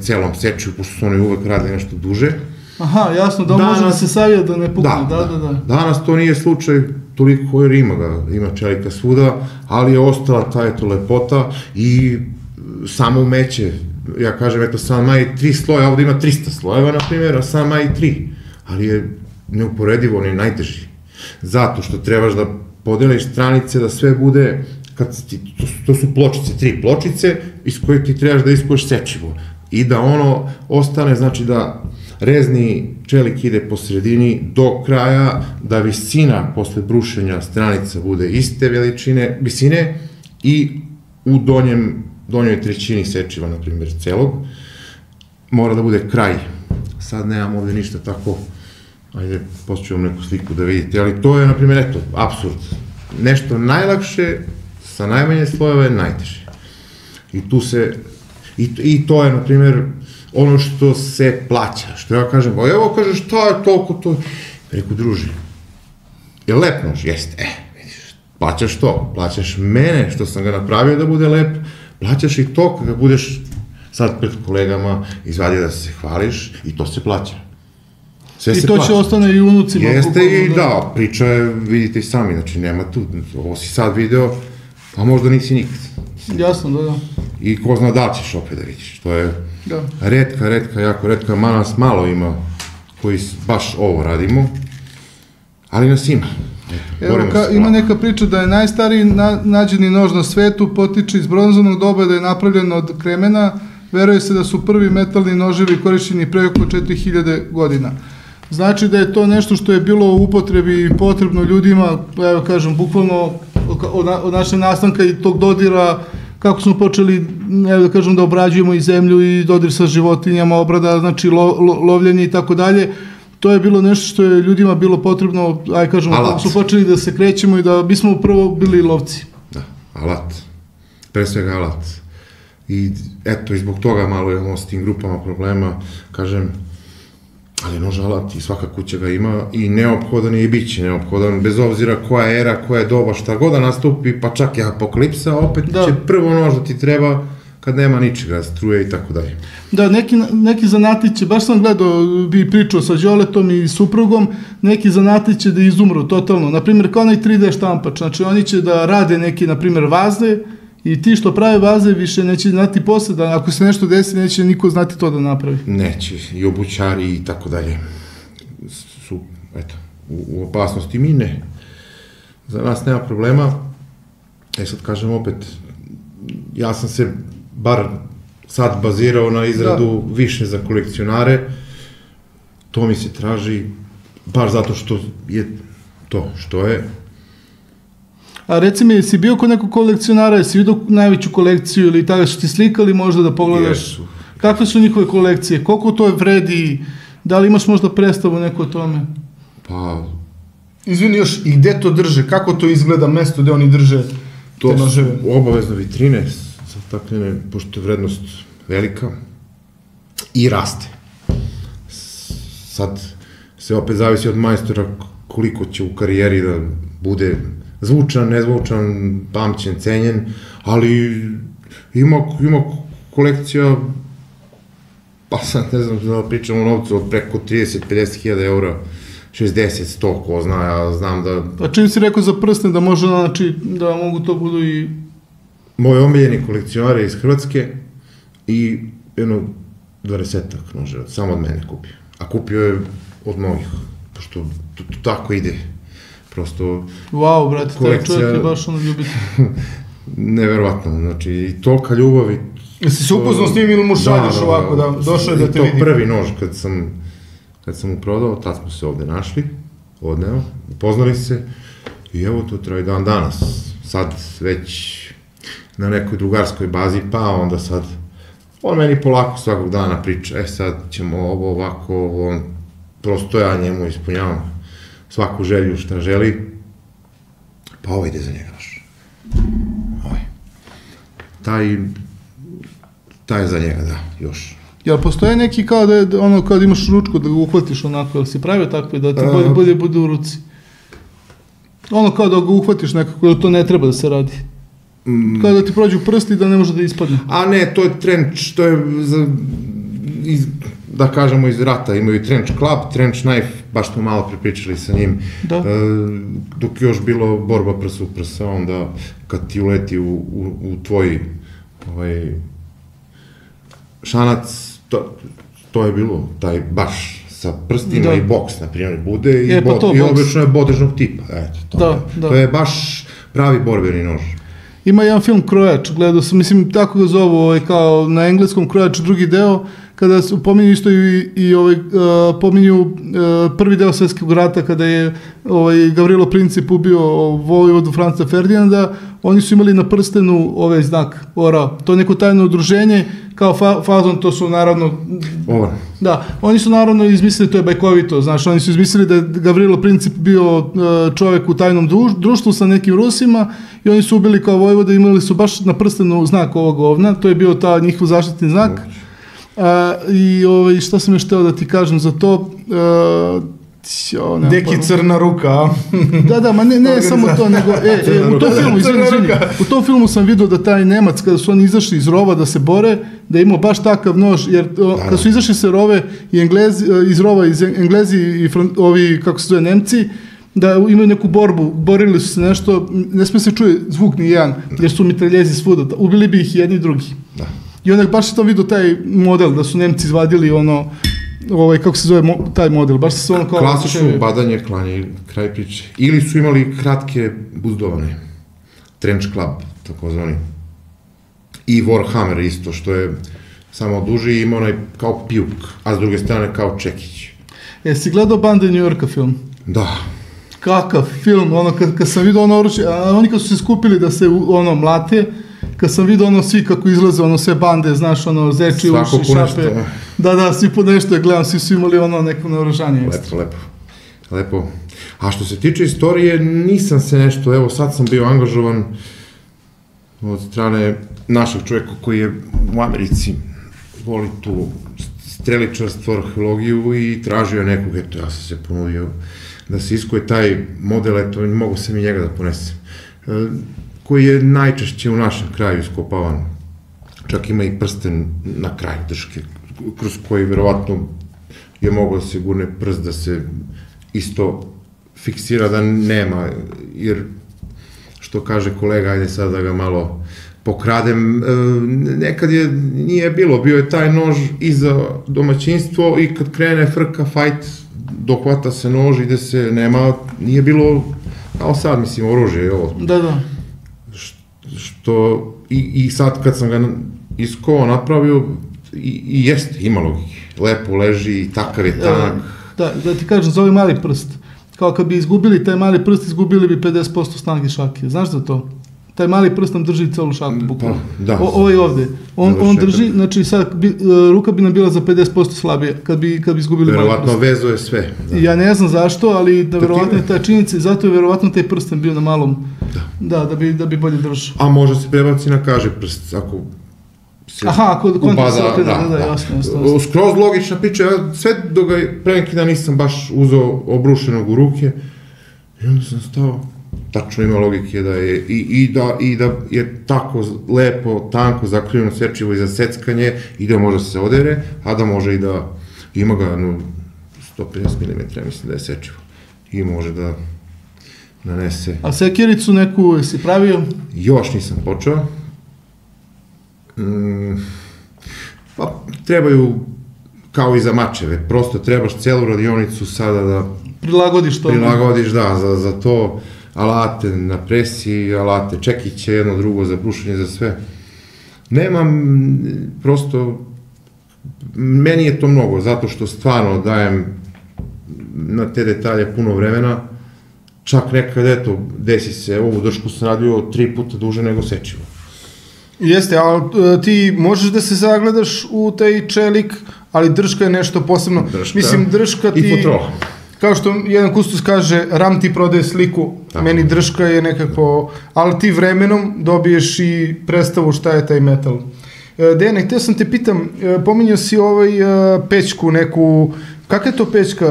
celom sečiju, pošto su oni uvek radili nešto duže. Aha, jasno, da može da se savija da ne pukne, da. Danas to nije slučaj toliko, jer ima čelika svuda, ali je ostala ta lepota i samo umeće. Ja kažem, eto, Sanmai 3 sloja, ovde ima 300 slojeva, na primjer, a Sanmai 3, ali je neuporedivo, on je najteži. Zato što trebaš da podeliš stranice, da sve bude, to su pločice, 3 pločice, iz koje ti trebaš da iskuješ sečivo. I da ono ostane, znači da rezni čelik ide po sredini do kraja, da visina posle brušenja stranica bude iste visine i u donjoj trećini sečiva, na primjer, celog, mora da bude kraj. Sad nemam ovde ništa tako, ajde, postoću vam neku sliku da vidite, ali to je, na primjer, eto, apsurd. Nešto najlakše, sa najmanje slojeva je najteže. I to je, na primjer, ono što se plaća, što ja kažem, evo kaže, šta je toliko to? Reku, druži, je lep nož? Jeste, vidiš, plaćaš to, plaćaš mene što sam ga napravio da bude lep, plaćaš i to kada budeš sad pred kolegama izvadio da se hvališ i to se plaća. I to će ostane i unucima. Jeste i da, priča je, vidite i sami, znači nema tu, ovo si sad video, a možda nisi nikad. Jasno, da. I ko zna da ćeš opet da vidiš, to je retka, jako retka, nas malo ima koji baš ovo radimo, ali nas ima. Evo, ima neka priča da je najstariji nađeni nož na svetu, potiče iz bronzanog doba, da je napravljen od kremena, veruje se da su prvi metalni noževi korišćeni pre oko 4000 godina. Znači da je to nešto što je bilo u upotrebi i potrebno ljudima, evo kažem, bukvalno od našeg nastanka i tog dodira, kako smo počeli, evo da kažem, da obrađujemo i zemlju i dodir sa životinjama, obrada, znači lovljenje i tako dalje. To je bilo nešto što je ljudima bilo potrebno, aj kažemo, kako su počeli da se krećemo i da bismo prvo bili lovci. Da, alat. Pre svega alat. I eto, i zbog toga malo imamo s tim grupama problema, kažem, ali nož alat i svaka kuća ga ima i neophodan je i bit će neophodan, bez obzira koja era, koja je doba, šta god da nastupi, pa čak i apokalipsa, opet će prvo nož da ti treba kad nema ničega, struje i tako dalje. Da, neki zanati će, baš sam gledao i pričao sa Đoletom i suprugom, neki zanati će da izumru totalno, naprimjer kao onaj 3D štampač, znači oni će da rade neki, naprimjer, vaze i ti što prave vaze više neće znati posle, da ako se nešto desi neće niko znati to da napravi. Neće, i obućari i tako dalje su, eto, u opasnosti. Mi ne. Za nas nema problema. Sad kažem opet, ja sam se bar sad bazirao na izradu više za kolekcionare, to mi se traži baš zato što je to što je. A reci mi, jesi bio kod nekog kolekcionara, jesi vidio najveću kolekciju ili tada su ti slikali možda da pogledaš? Jesu. Kakve su njihove kolekcije? Koliko to vredi? Da li imaš možda predstavu neko o tome? Pa... Izvini još, i gde to drže? Kako to izgleda mesto gde oni drže te noževe? To su obavezno vitrine za takljene, pošto je vrednost velika i raste. Sad se opet zavisi od majstora koliko će u karijeri da bude zvučan, nezvučan, pamćen, cenjen, ali ima kolekcija, pa sad ne znam da pričamo o novcu od preko 30-50 hiljada eura, 60-100, ko zna, ja znam da... Pa čim si rekao za prsten da može, znači, da mogu to budu i... Moji omiljeni kolekcionari iz Hrvatske i jedno 20-ak noževa, samo od mene kupio. A kupio je od mnogih, pošto to tako ide. Prosto... Wow, brate, taj čovjek je baš ono ljubiti. Neverovatno, znači, i tolika ljubav i... Jesi se upoznao s njim ili mu šalješ ovako, da došao je da te vidi? I to prvi nož kad sam mu prodao, tad smo se ovde našli, odneo, upoznali se i evo to traje dan danas. Sad već na nekoj drugarskoj bazi, pa onda sad on meni polako svakog dana priča, sad ćemo ovo ovako, on prosto ja njemu ispunjavam svaku želju šta želi, pa ovo ide za njega baš. Taj je za njega, da, još. Jel postoje neki kao da je ono kao da imaš ručku da ga uhvatiš onako, jel si pravio takve da ti bolje bude u ruci? Ono kao da ga uhvatiš nekako, jer to ne treba da se radi. Kao da ti prođu prsti da ne može da ispadne. A ne, to je trench, to je da kažemo iz rata, imaju trench club, trench knife, baš smo malo prepričali sa njim. Dok još bilo borba prsa u prsa, onda kad ti uleti u tvoj šanac, to je bilo, taj baš sa prstima i boks, na primjer, bude i obično je bodežnog tipa. To je baš pravi borbeni nož. Ima jedan film Krojač, gledao sam, mislim, tako ga zovu, kao na engleskom Krojač, drugi deo, kada se pominju isto i pominju prvi deo Svetskog rata, kada je Gavrilo Princip ubio vojvodu Franca Ferdinanda, oni su imali na prstenu ovaj znak, orao. To je neko tajno udruženje, kao fazon, to su naravno... Da, oni su naravno izmislili, to je bajkovito, znaš, oni su izmislili da je Gavrilo Princip bio čovek u tajnom društvu sa nekim Rusima i oni su ubili kao vojvoda, imali su baš na prstenu znak ovog ovna, to je bio ta njihov zaštitni znak. I šta sam još hteo da ti kažem za to, Deki crna ruka. Da, ma ne samo to, nego u tom filmu sam vidio da taj Nemac, kada su oni izašli iz rova da se bore, da je imao baš takav nož, jer kada su izašli se rove i Englezi i ovi, kako se zove, Nemci, da imaju neku borbu, borili su se nešto, ne sme se čuje zvuk ni jedan, jer su mitraljezi svuda, ubili bi ih jedni i drugi. Da. I onda baš sam vidio taj model, da su Nemci izvadili kako se zove taj model, baš se ono kao... Klasično badanje, klanje, kraj priče. Ili su imali kratke buzdovane, trench club, takozvani. I Warhammer isto, što je samo duži i ima onaj kao pijuk, a s druge strane kao čekić. Jesi gledao Bande New Yorka film? Da. Kakav film, kad sam vidio ono oružje, oni kad su se skupili da se mlate, kad sam vidio svi kako izlaze, sve bande, znaš, zeči, uši, šape. Da, svi po nešto je gledam, svi su imali neko naoružanje. Lepo. A što se tiče istorije, nisam se nešto, evo sad sam bio angažovan od strane našeg čovjeka koji je u Americi, voli tu streličarstvo, arheologiju i tražio nekog, eto ja sam se ponudio da se iskuje taj model, eto mogu sam i njega da ponesem, koji je najčešće u našem kraju iskopavan. Čak ima i prsten na kraju drške, kroz koji verovatno je mogao da se gurne prst da se isto fiksira da nema, jer što kaže kolega, ajde sad da ga malo pokradem, nekad nije bilo, bio je taj nož i za domaćinstvo i kad krene frka, fajt, dohvata se nož, ide se, nema, nije bilo, kao sad, mislim, oružje je ovo. Da. Što, i sad kad sam ga napravio, i jeste, ima logike, lepo leži, takav je tanak. Da ti kažem, za ovaj mali prst, kao kad bi izgubili taj mali prst, izgubili bi 50% snage šake, znaš za to? Taj mali prst nam drži celu šaku, bukvalno. Ovaj ovde. On drži, znači sad ruka bi nam bila za 50% slabije kad bi izgubili mali prst. Verovatno vezo je sve. Ja ne znam zašto, ali da verovatno je ta činjenica i zato je verovatno taj prsten bio na malom. Da bi bolje držao. A može se prebaci na kaži prst, ako se upada, jasno. Skroz logična priča, ja sve do ga pre neki dan nisam baš uzeo obrušenog u ruke i onda sam stao. Tačno ima logike da je i da je tako lepo, tanko, zakriveno, sečivo i za seckanje i da može se odere, a da može i da ima ga 150 mm, mislim da je sečivo i može da nanese. A sekiricu neku si pravio? Još nisam počeo. Pa trebaju kao i za mačeve, prosto trebaš celu radionicu sada da prilagodiš to. Za to. Alate na presiji, alate čekiće, jedno drugo za brušenje, za sve. Nemam, prosto, meni je to mnogo, zato što stvarno dajem na te detalje puno vremena, čak nekad, eto, desi se, ovu dršku sam radio 3 puta duže nego sečivo. Jeste, ali ti možeš da se zagledaš u taj čelik, ali drška je nešto posebno. Mislim, drška ti... I fotrola. Kao što jedan kustos kaže, RAM ti prodaje sliku, meni drška je nekako, ali ti vremenom dobiješ i predstavu šta je taj metal. Dejane, htio sam te pitam, pominjao si pećku neku, kakva je to pećka,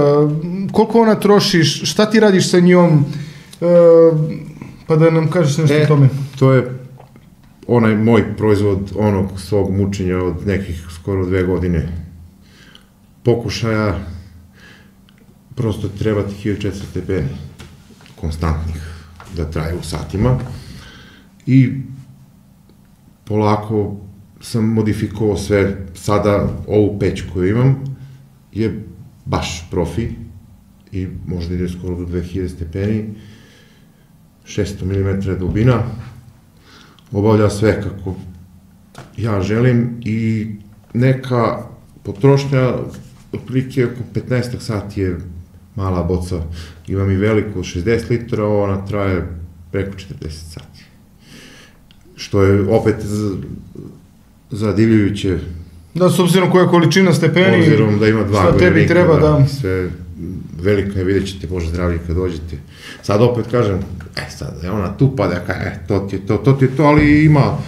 koliko ona trošiš, šta ti radiš sa njom, pa da nam kažeš nešto o tome. To je onaj moj proizvod onog svog mučenja od nekih skoro 2 godine pokušaja. Prosto treba ti 1400 stepeni konstantnih da traje u satima i polako sam modifikovao sve. Sada ovu peć koju imam je baš profi i možda ide skoro do 2000 stepeni, 600 mm dubina, obavlja sve kako ja želim i neka potrošnja otprilike oko 15 sati je mala boca, imam i veliku od 60 litara, ona traje preko 40 sati. Što je opet zadivljujuće. Da, s obzirom koja količina stepeni, obzirom da ima 2 tebi treba, da. Sve velika je, vidjet ćete, Bože zdravlje kad dođete. Sad opet kažem, sad je ona tu pa da to ti je to, ali ima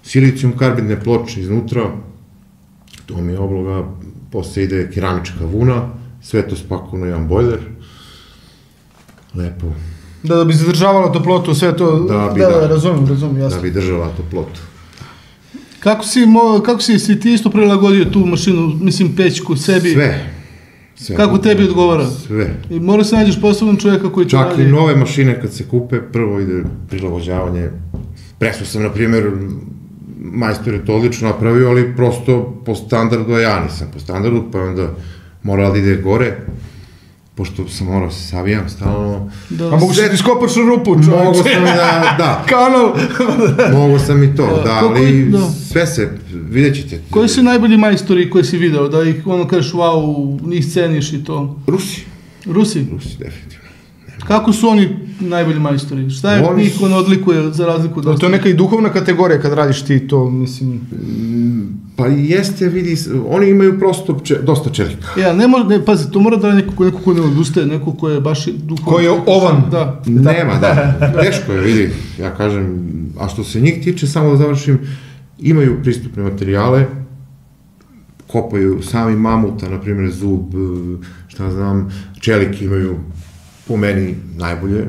silicijum karbidne ploče iznutra, to mi je obloga, posle ide keramička vuna, sve to spakovano jedan bojler lepo. Da bi zadržavalo toplotu, sve to, razumim, jasno. Da bi držala toplotu. Kako si ti isto prilagodio tu mašinu, mislim pećku sebi? Sve. Kako tebi odgovara? Sve. I mora se nađeš posebnom čovjeka koji to radi. Čak i nove mašine kad se kupe, prvo ide prilagođavanje. Presto sam, na primjer, majstor je to odlično napravio, ali prosto po standardu, a ja nisam po standardu, pa onda morala da ide gore, pošto sam morao se savijam stalno. A mogu se ti skopaš u rupu, čovječe. Mogu sam i da. Kanal. Mogu sam i to, da, ali sve se, vidjet ćete. Koji su najbolji majstori koji si video, da ih ono kažeš, wow, njih ceniš i to? Rusi, definitivno. Kako su oni najbolji majstori? Šta je njih ono odlikuje za razliku? To je neka i duhovna kategorija kad radiš ti to, mislim. Pa jeste, vidi, oni imaju prosto dosta čelika. Pazi, to mora da je neko ko ne odustaje, neko ko je baš duhovno. Ko je ovan. Da. Nema, teško je, vidi, ja kažem, a što se njih tiče, samo da završim, imaju pristupne materijale, kopaju sami mamuta, na primjer zub, šta znam, čelik imaju po meni najbolje.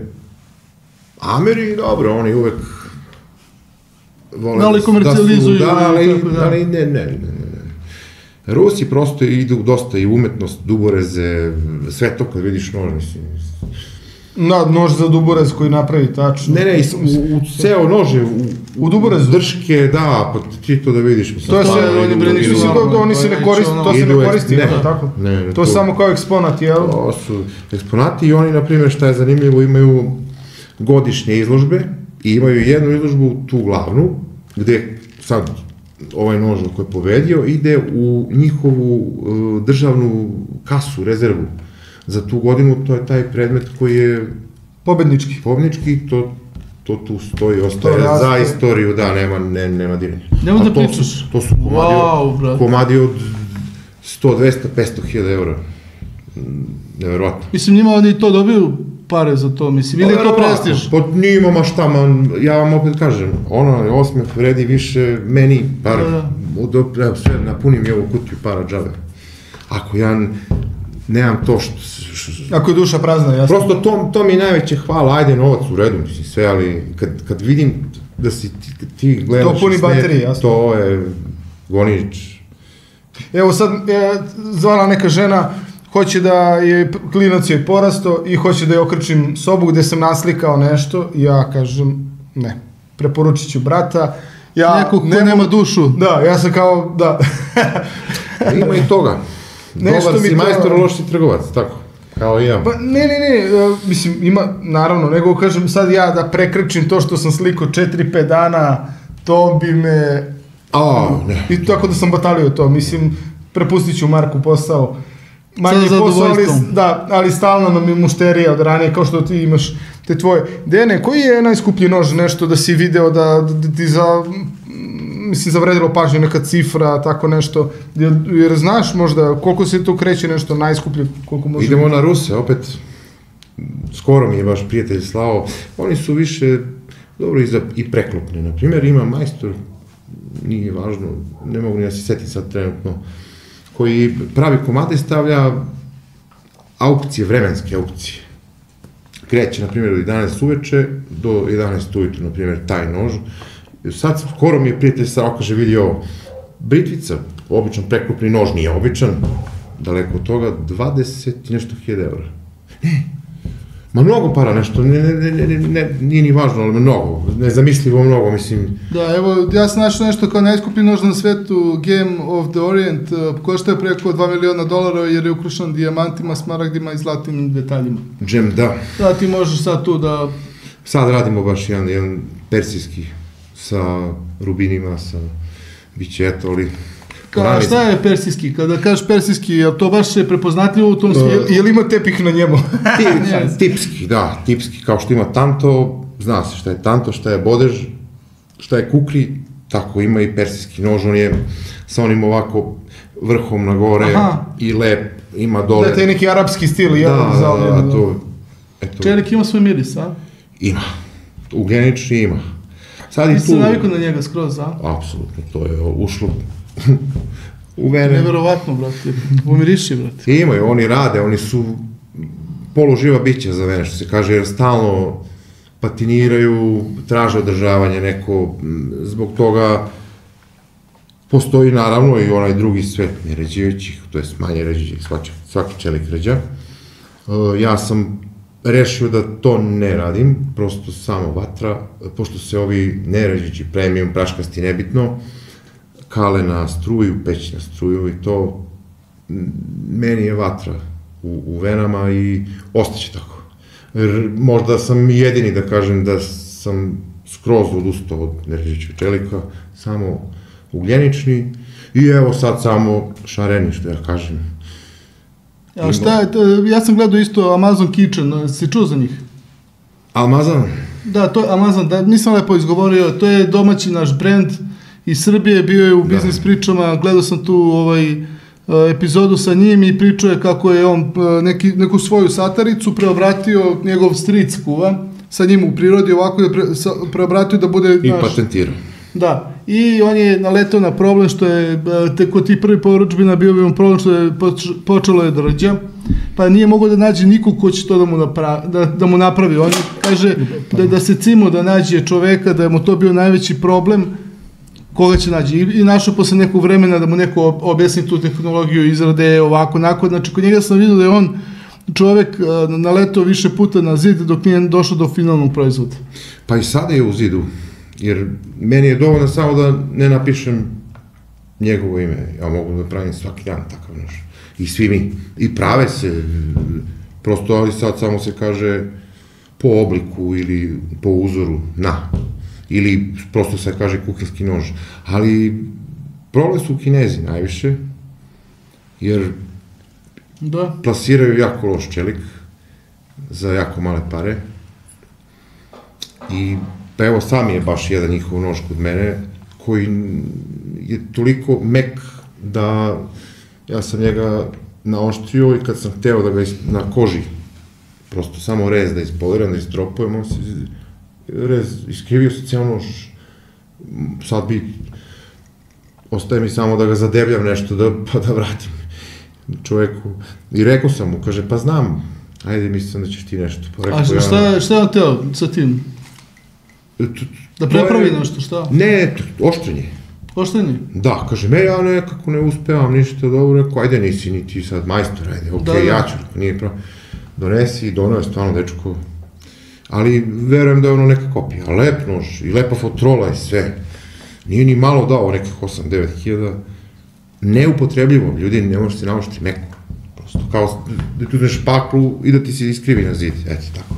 Ameri, dobro, oni uvek vole da komercijalizuju. Ali ne. Rusi prosto idu dosta i umetnost, duboreze, sve to kad vidiš nož, mislim. Nož za duborez koji napravi tačno. Ne, u ceo nože, u duborezu. Drške, da, pa ti to da vidiš. To se, oni se ne koristi, to se ne koristi, tako? Ne. To je samo kao eksponat, jel? To su eksponati i oni, na primjer, šta je zanimljivo, imaju godišnje izložbe i imaju jednu izložbu, tu glavnu, gde sad ovaj nož koji je pobedio ide u njihovu državnu kasu, rezervu. Za tu godinu to je taj predmet koji je pobednički, to tu stoji, ostaje za istoriju, da, nema diranja. Nemo da pričaš. To su komadi od 100, 200, 500 hiljada eura. Neverovatno. Mislim, njima oni to dobiju pare za to, mislim, ili to prestiž? Pa nima ma šta, ja vam opet kažem, ono osmeh vredi više meni pare. Evo sve, napunim je ovu kutiju para džabe. Ako ja nemam to što... Ako je duša prazna, jasno. Prosto to mi je najveće hvala, ajde novac u redu, mislim sve, ali kad vidim da si ti gledaš... To puni baterije, jasno. To je gonič. Evo sad, zvala neka žena, hoće da je, klinac je porasto i hoće da je okrčim sobu gde sam naslikao nešto i ja kažem, ne, preporučit ću brata. Neko ko nema dušu. Da, ja sam kao, da. Ima i toga. Dobar si majstor, loš si trgovac, tako, kao i ja. Pa ne, mislim, ima, naravno, nego kažem sad ja da prekrčim to što sam slikao 4-5 dana, to bi me... ne. I tako da sam batalio to, mislim, prepustit ću Marku posao. Manji posao, ali stalno nam je mušterija od ranije, kao što ti imaš te tvoje. Dene, koji je najskuplji nož, nešto da si video da ti zavredilo pažnju, neka cifra, tako nešto, jer znaš možda koliko se to kreće nešto najskuplje, koliko može... Idemo na Ruse, opet, skoro mi je vaš prijatelj slao, oni su više dobro i preklopni, na primjer, ima majstor, nije važno, ne mogu ni da se setim sad trenutno, koji pravi komade, stavlja aukcije, vremenske aukcije. Kreće, na primjer, od 11 uveče do 11 ujutru, na primjer, taj nož. Sad skoro mi je prijatelj stao, kaže, vidi ovo, britvica, običan preklopni nož, nije običan, daleko od toga, 20 i nešto hiljada eura. Ma mnogo para, nešto, nije ni važno, ali mnogo, nezamislivo mnogo, mislim. Da, evo, ja sam našao nešto kao najskuplji nož na svetu, Game of the Orient, košta je preko $2 miliona jer je ukrušen dijamantima, smaragdima i zlatnim detaljima. Gem, da. Da, ti možeš sad tu da... Sad radimo baš jedan persijski sa rubinima, bit će eto, ali... Šta je persijski? Kada kažeš persijski, je to baš prepoznatljivo u tom svijetu? Je li ima tepih na njemu? Tipski, da, tipski, kao što ima tanto, zna se šta je tanto, šta je bodež, šta je kukri, tako ima i persijski nož, on je sa onim ovako vrhom na gore i lep, ima dole. Da, to je neki arapski stil, jel? Da, to... Čelik ima svoj miris, a? Ima, ugljenični ima. Ti si navikao na njega skroz, a? Apsolutno, to je ušlo u mene. Neverovatno, brate, umiriši, brate. Imaju, oni rade, oni su poluživa bića za mene, što se kaže, jer stalno patiniraju, traže održavanje neko, zbog toga postoji naravno i onaj drugi svet neređijućih, to je manje ređijućih, svaki čelik ređa. Ja sam rešio da to ne radim, prosto samo vatra, pošto se ovi neređijući premium, praškasti, nebitno, kale na struju, peć na struju i to meni je vatra u venama i ostaće tako. Jer možda sam jedini da kažem da sam skroz odustao od neređijućeg čelika, samo ugljenični i evo sad samo šareni, što ja kažem. A šta je, ja sam gledao isto Amazon Kitchen, si čuo za njih? Amazon? Da, to je Amazon, da, nisam lepo izgovorio, to je domaći naš brend iz Srbije, bio je u biznis pričama, gledao sam tu epizodu sa njim i pričao je kako je on neku svoju sataricu preobratio, njegov stric kuva, sa njim u prirodi, ovako je preobratio da bude... I patentirao. Da, i on je naletao na problem što je, kod ti prvi poručbina bio bi on problem što je počelo je da rđa, pa nije mogao da nađe nikog ko će to da mu napravi. On kaže da se cimo da nađe čoveka, da je mu to bio najveći problem, koga će nađe. I našao posle nekog vremena da mu neko objasni tu tehnologiju izrade ovako, onako. Znači, kod njega sam vidio da je on čovek naletao više puta na zid dok nije došao do finalnog proizvoda. Pa i sada je u zidu. Jer meni je dovoljno samo da ne napišem njegovo ime, ja mogu da pravim svaki dan takav nož. I svi mi. I prave se, prosto ali sad samo se kaže po obliku ili po uzoru na. Ili prosto se kaže kuhinski nož. Ali problem su Kinezi najviše, jer plasiraju jako loš čelik za jako male pare. I pa evo, sam je baš jedan njihov nož kod mene, koji je toliko mek da ja sam njega naoštrio i kad sam hteo da ga na koži, prosto samo rez da ispoliram, da istropujem, on se iskrivio se cijel nož. Sad bi, ostaje mi samo da ga zadebljam nešto, pa da vratim čoveku. I rekao sam mu, kaže, pa znam, ajde, mislim da ćeš ti nešto. A šta je on teo sa tim? Da prepravi nešto, šta? Ne, oštrenje. Oštrenje? Da, kaže, ja nekako ne uspevam ništa dobro, rekao, ajde, nisi ni ti sad majstor, ajde, okej, ja ću, nije pravo. Donesi i doneo je stvarno dečko, ali verujem da je ono neka kopija, lep nož i lepa fotrola i sve. Nije ni malo dao nekih 8-9 hiljada, neupotrebljivo, ljudi, ne možeš se naoštri meko, prosto, kao da ti uzmeš špaklu i da ti se iskrivi na zid, eto tako.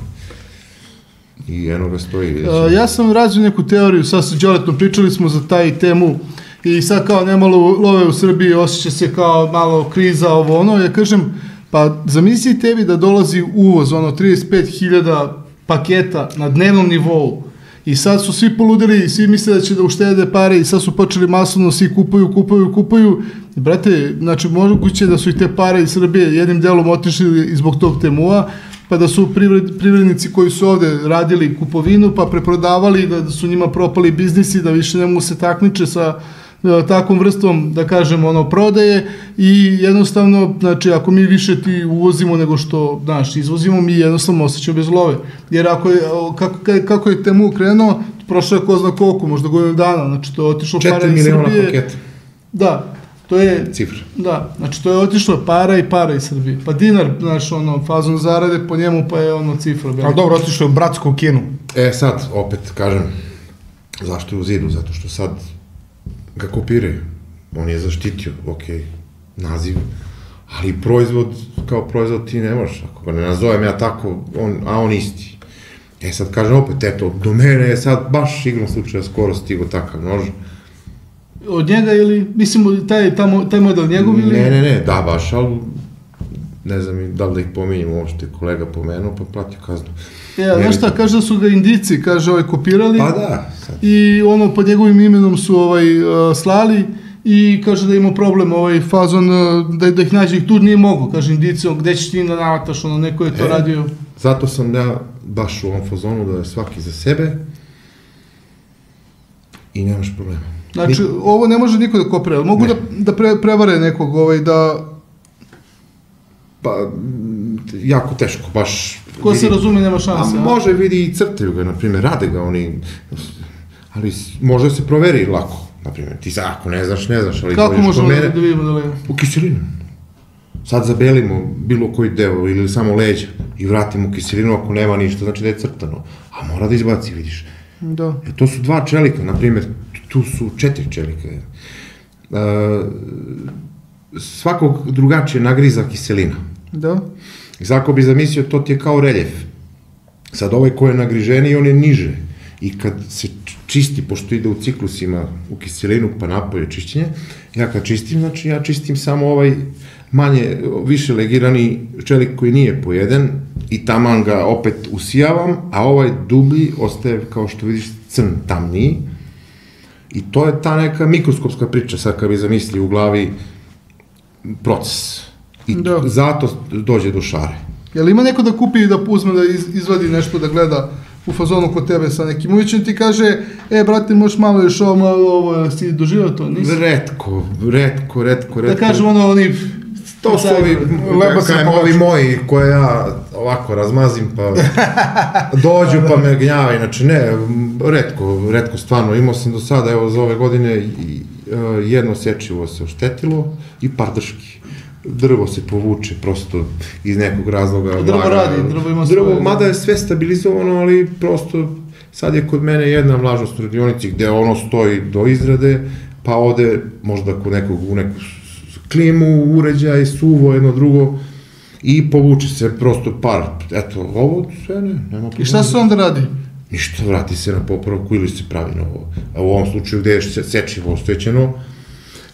I eno ga stoji. Ja sam razvio neku teoriju, sad sa Đoletom pričali smo za taj temu i sad kao nema love u Srbiji, osjeća se kao malo kriza, ovo ono, ja kažem, pa zamisli tebi da dolazi uvoz, 35.000 paketa na dnevnom nivou i sad su svi poludeli i svi misle da će da uštede pare i sad su počeli masovno, svi kupuju. I brate, znači moguće da su i te pare iz Srbije jednim delom otišli zbog tog Temua, pa da su privrednici koji su ovde radili kupovinu, pa preprodavali, da su njima propali biznisi, da više ne mogu se takmiče sa takvom vrstom, da kažem, prodaje i jednostavno, znači, ako mi više ti uvozimo nego što, znaš, izvozimo, mi jednostavno osjećamo bez love. Jer kako je Temu krenuo, prošlo je ko zna koliko, možda godinu dana, znači, to je otišlo para iz Srbije. 4 miliona paketa. Da. To je cifra. Da, znači to je otišlo para iz Srbije. Pa dinar, znaš, fazon zarade po njemu, pa je cifra. Ali dobro, otišlo je u bratsku Kinu. Sad, opet, kažem, zašto je u zidu? Zato što sad ga kopiraju. On je zaštitio, naziv, ali proizvod, kao proizvod ti ne možeš, ako ga ne nazovem ja tako, a on isti. Sad kažem opet, eto, do mene je sad baš igrom slučaja skoro stigo takav nož. Od njega ili, mislim, taj model njegov ili? Ne, da, baš, ali ne znam da li da ih pominjem, ovo što je kolega pomenuo, pa platio kaznu. Znaš šta, kaže da su ga Indici, kaže, kopirali. Pa da. I pod njegovim imenom su slali i kaže da imao problem, fazon, da ih nađe, ih tu nije mogo, kaže Indici, gde ćeš ti da navataš, neko je to radio. Zato sam ja baš u ovom fazonu da je svaki za sebe i nemaš problema. Znači, ovo ne može niko da kopira, ali mogu da prevare nekog, da... Pa, jako teško, baš... Ko se razume, nema šanse. A može, vidi, i crtaju ga, na primjer, rade ga oni, ali može se proveri lako, na primjer, ti sad, ako ne znaš, ali... Kako možemo da vidimo da levo? U kiselinu. Sad zabelimo bilo koji deo ili samo leđa i vratimo u kiselinu ako nema ništa, znači da je crtano, a mora da izbaci, vidiš. Da. To su 2 čelika, na primjer, tu su 4 čelika. Svakog drugačije nagriza kiselina. Da. I svako bi zamislio, to ti je kao reljef. Sad ovaj ko je nagriženiji, on je niže. I kad se čisti, pošto ide u ciklusima u kiselinu pa napolje čišćenje, ja kad čistim, znači ja čistim samo ovaj više legirani čelik koji nije pojeden i taman ga opet usijavam, a ovaj dublji ostaje, kao što vidiš, crn, tamniji. I to je ta neka mikroskopska priča, sad kad bi zamislio u glavi proces. I zato dođe do šare. Jel ima neko da kupi i da uzme da izvadi nešto da gleda u fazonu kod tebe sa nekim uvićem ti kaže, brate, možeš malo još ovo, si doživao to, nisi? Retko. Da kažem oni... To su ovi moji koje ja ovako razmazim pa dođu pa me gnjava, inače ne, retko stvarno, imao sam do sada, evo za ove godine jedno sečivo se oštetilo i par drški. Drvo se povuče prosto iz nekog razloga. Drvo radi, drvo ima svoje. Drvo, mada je sve stabilizovano, ali prosto sad je kod mene jedna vlažnost u radionici gde ono stoji do izrade, pa ode možda kod nekog u neku klimu, uređaj, suvo, jedno drugo i povuče se prosto par. Eto, ovo sve nema problema. I šta se onda radi? Ništa, vrati se na popravku ili se pravi novo. A u ovom slučaju gde je sečivo oštećeno,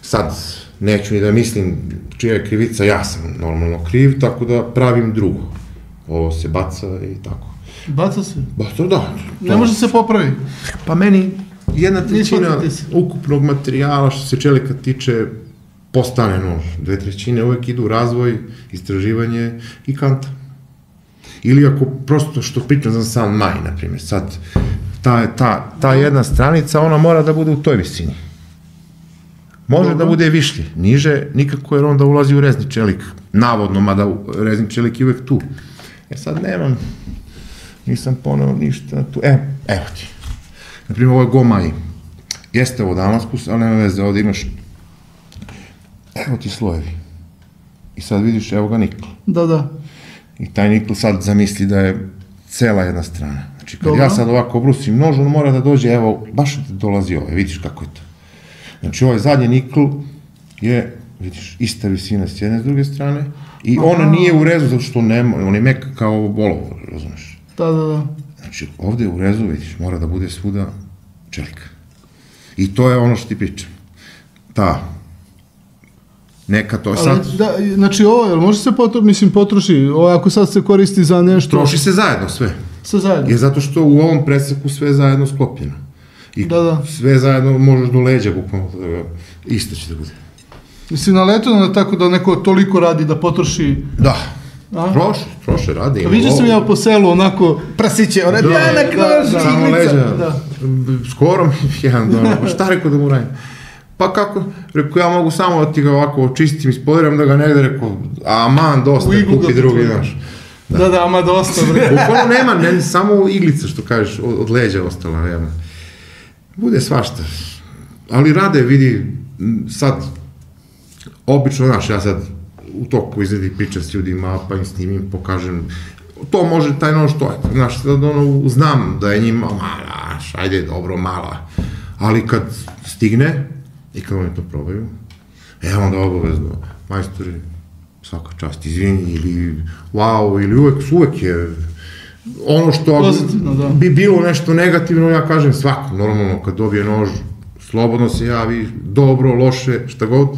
sad neću ni da mislim čija je krivica, ja sam normalno kriv, tako da pravim drugo. Ovo se baca i tako. Baca se? Baca, da. Ne može se popravi? Pa meni 1/3 ukupnog materijala što se čelika tiče postane nož. 2/3 uvek idu u razvoj, istraživanje i kanta. Ili ako prosto što pričam za sam maj, na primjer, sad ta jedna stranica, ona mora da bude u toj visini. Može da bude višlje, niže, nikako jer onda ulazi u rezni čelik, navodno, mada rezni čelik je uvek tu. Sad nemam, nisam poneo ništa tu, evo ti. Naprimjer, ovo je Gomaj, jeste ovo Damaskus, ali nema veze, ovde imaš, evo ti slojevi. I sad vidiš, evo ga nikl. Da. I taj nikl sad zamisli da je cela jedna strana. Znači, kad ja sad ovako obrusim nož, on mora da dođe, evo, baš da dolazi ovaj, vidiš kako je to. Znači, ovaj zadnji nikl je, vidiš, ista visina s jedne s druge strane i on nije u rezu zato što on je mek kao olovo, razumeš? Da. Znači, ovde u rezu, vidiš, mora da bude svuda čelika. I to je ono što ti pričam. Neka to sad... Znači, ovo, jel može se potroši? Ovo ako sad se koristi za nešto... Troši se zajedno sve. Sve zajedno? Je zato što u ovom preseku sve zajedno sklopljeno. I sve zajedno možeš do leđa, bukvalno, isto će da bude. Mislim, naletno tako da neko toliko radi da potroši... Da, troše, radi. Viđao sam ja po selu, onako... Prasiće, ona Diana Knož, samo leđa, skoro mi jedan dono, šta rekao da mu radim? Pa kako? Rekao, ja mogu samo da ti ga ovako očistim, ispoliram da ga negde, rekao, aman, dosta, kupi drugi, znaš. Da, ama dosta, bre. Bukvalno nema, samo iglica, što kažeš, od leđa ostala, nema. Bude svašta. Ali rade, vidi, sad, obično, znaš, ja sad u toku izredi pričam s ljudima, pa im snimim, pokažem, to može taj nož, to je, znaš, znam da je njima mala, ajde, dobro, mala, ali kad stigne, i kad oni to probaju, onda obavezno, majstori, svaka čast, izvini, ili wow, ili uvek je ono što bi bilo nešto negativno, ja kažem svako, normalno, kad dobije nož, slobodno se javi, dobro, loše, šta god,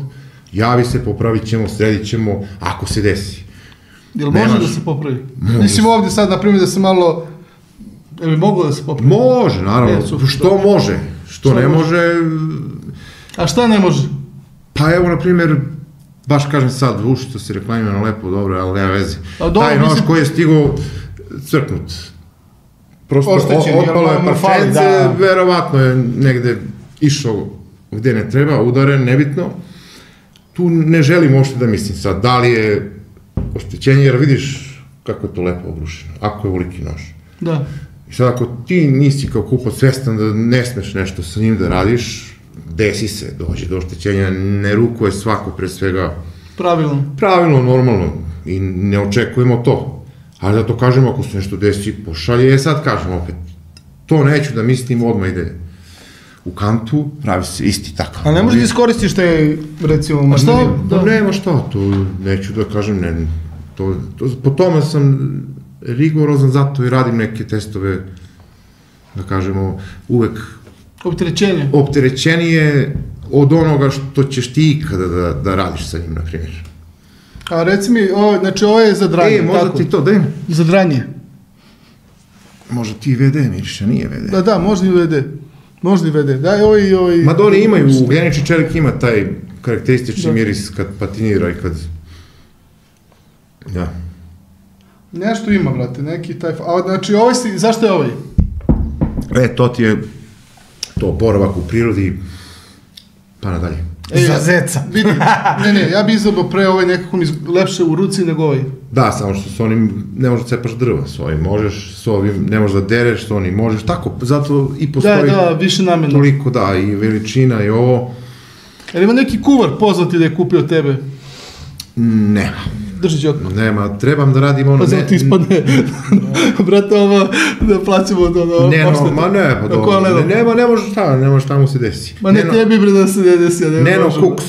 javi se, popravit ćemo, sredit ćemo, ako se desi. Jel može da se popravi? Mislim ovdje sad, na primjer, da se malo, je li moglo da se popravi? Može, naravno, što može, što ne može... A šta ne može? Pa evo, na primjer, baš kažem sad, što se reklamira na lepo, dobro, ali nema veze. Taj nož koji je stigao crknut. Prosto otpalo je parčence, verovatno je negde išao gde ne treba, udaren, nebitno. Tu ne želim uopšte da mislim sad, da li je oštećenje, jer vidiš, kako je to lepo obrušeno, ako je voliki nož. Da. I sad ako ti nisi kao kupac svestan da ne smeš nešto sa njim da radiš, desi se, dođe do oštećenja, ne rukuje svako pre svega pravilno, normalno i ne očekujemo to. Ali da to kažemo, ako se nešto desi, pošalje, sad kažemo opet, to neću da mislim, odmah ide u kantu, pravi se isti takav. A ne možeš da iskoristiš te, recimo, mašine? Nema šta, to neću da kažem, ne, po tome sam rigorozan, zato i radim neke testove, da kažemo, uvek opterećenije od onoga što ćeš ti ikada da radiš sa njim, na primjer. A reci mi, znači ovo je za dranje, možda tako? Ti to, daj. Za dranje. Možda ti VD miriš, a nije VD. Da, možda i VD. Daj, ovaj... Ma da oni imaju, ugljenični čelik ima taj karakteristični miris kad patinira i kad... Da. Nešto ima, brate, neki taj... A znači, zašto je ovaj? To ti je to boravak u prirodi, pa nadalje. Za zeca. Vidi, ne, ja bi izabrao pre ovaj nekako mi lepše u ruci nego ovaj. Da, samo što s onim ne možeš da cepaš drva, s ovim možeš, s ovim ne možeš da dereš, s onim možeš, tako, zato i postoji... Da, više namena. Toliko, da, i veličina i ovo. Jer ima neki kuvar poznati da je kupio tebe? Nema. Drži Đoko. Nema, trebam da radim ono... Pa zato ti ispadne, brate, ovo, da plaćamo do poštete. Ma ne, pa dobro, ne može šta mu se desi. Ma ne tebi, bre, da se ne desi. Neno Kuks,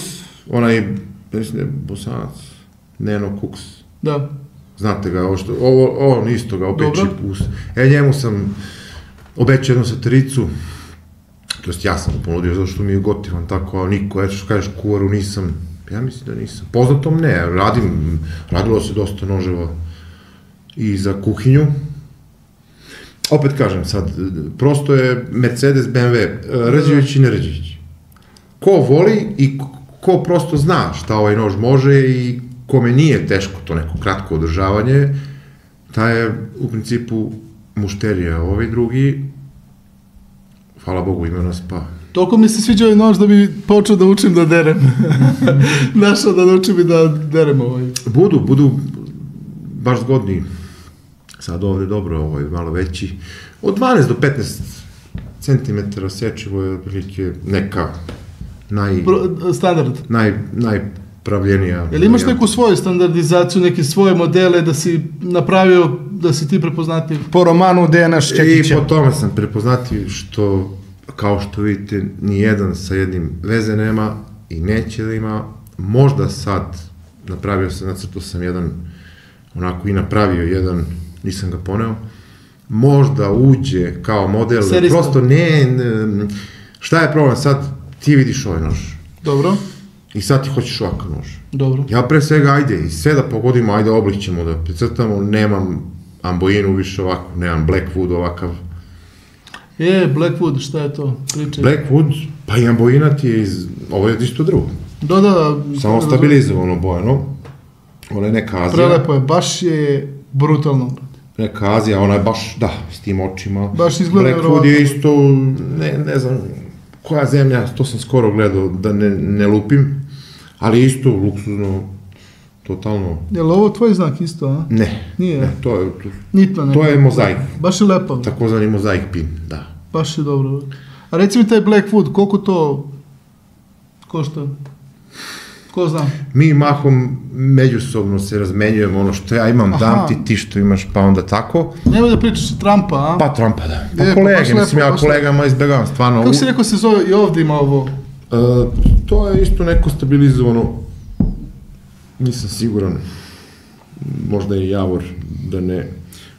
onaj, mislim da je Bosanac, Neno Kuks. Da. Znate ga, ovo isto ga obeći pust. Njemu sam obećao jednu satiricu, to jest ja sam mu ponudio, zato što mi je gotivan tako, a niko, što kažeš kuvaru nisam, ja mislim da nisam. Poznatom ne, radilo se dosta noževa i za kuhinju. Opet kažem sad, prosto je Mercedes, BMW, rđević i ne rđević. Ko voli i ko prosto zna šta ovaj nož može i kome nije teško to neko kratko održavanje, taj je u principu mušterija. Ovi drugi, hvala Bogu, ima nas pa... Toliko mi se sviđa ovaj nož da bi počeo da učim da derem. Našao da učim i da derem ovaj. Budu baš zgodni. Sad ovde dobro, ovo je malo veći. Od 12 do 15 cm sečivo je otprilike neka standard. Najpravljenija. Jel imaš neku svoju standardizaciju, neke svoje modele da si napravio, da si ti prepoznativ? Po romanu Dejana Šćekića. I po tome sam prepoznativ što, kao što vidite, nijedan sa jednim veze nema i neće da ima. Možda sad nacrtao sam jedan, onako i napravio jedan, nisam ga poneo, možda uđe kao model, prosto šta je problem, sad ti vidiš ovaj nož. Dobro. I sad ti hoćeš ovakav nož. Dobro. Ja pre svega, ajde, i sve da pogodimo, ajde, oblik ćemo da precrtamo, nemam amboinu više ovako, nemam Blackwood ovakav. Blackwood, šta je to? Pričaj. Blackwood, pa i ambojina ti je ovo je isto drvo. Da. Samo stabilizovano bojano. Ona je neka Azija. Prelepo je, baš je brutalno. Neka Azija, ona je baš, da, s tim očima. Baš izgleda Blackwood je isto, ne znam, koja zemlja, to sam skoro gledao, da ne lupim, ali isto luksuzno, totalno. Je li ovo tvoj znak isto, a? Ne. Nije? Ne, to je mozaik. Baš je lepo. Takozvani mozaik pin, da. Baš je dobro. A reci mi taj Blackwood, koliko to košta? Ko zna? Mi mahom međusobno se razmenjujemo, ono što ja imam dam ti što imaš, pa onda tako. Nemoj da pričaš Trumpa, a? Pa Trumpa, da. Pa kolege, mislim ja kolegama izbegavam, stvarno. Kako si rekao se zove i ovdje ima ovo? To je isto neko stabilizovano, nisam siguran, možda je Javor, da ne...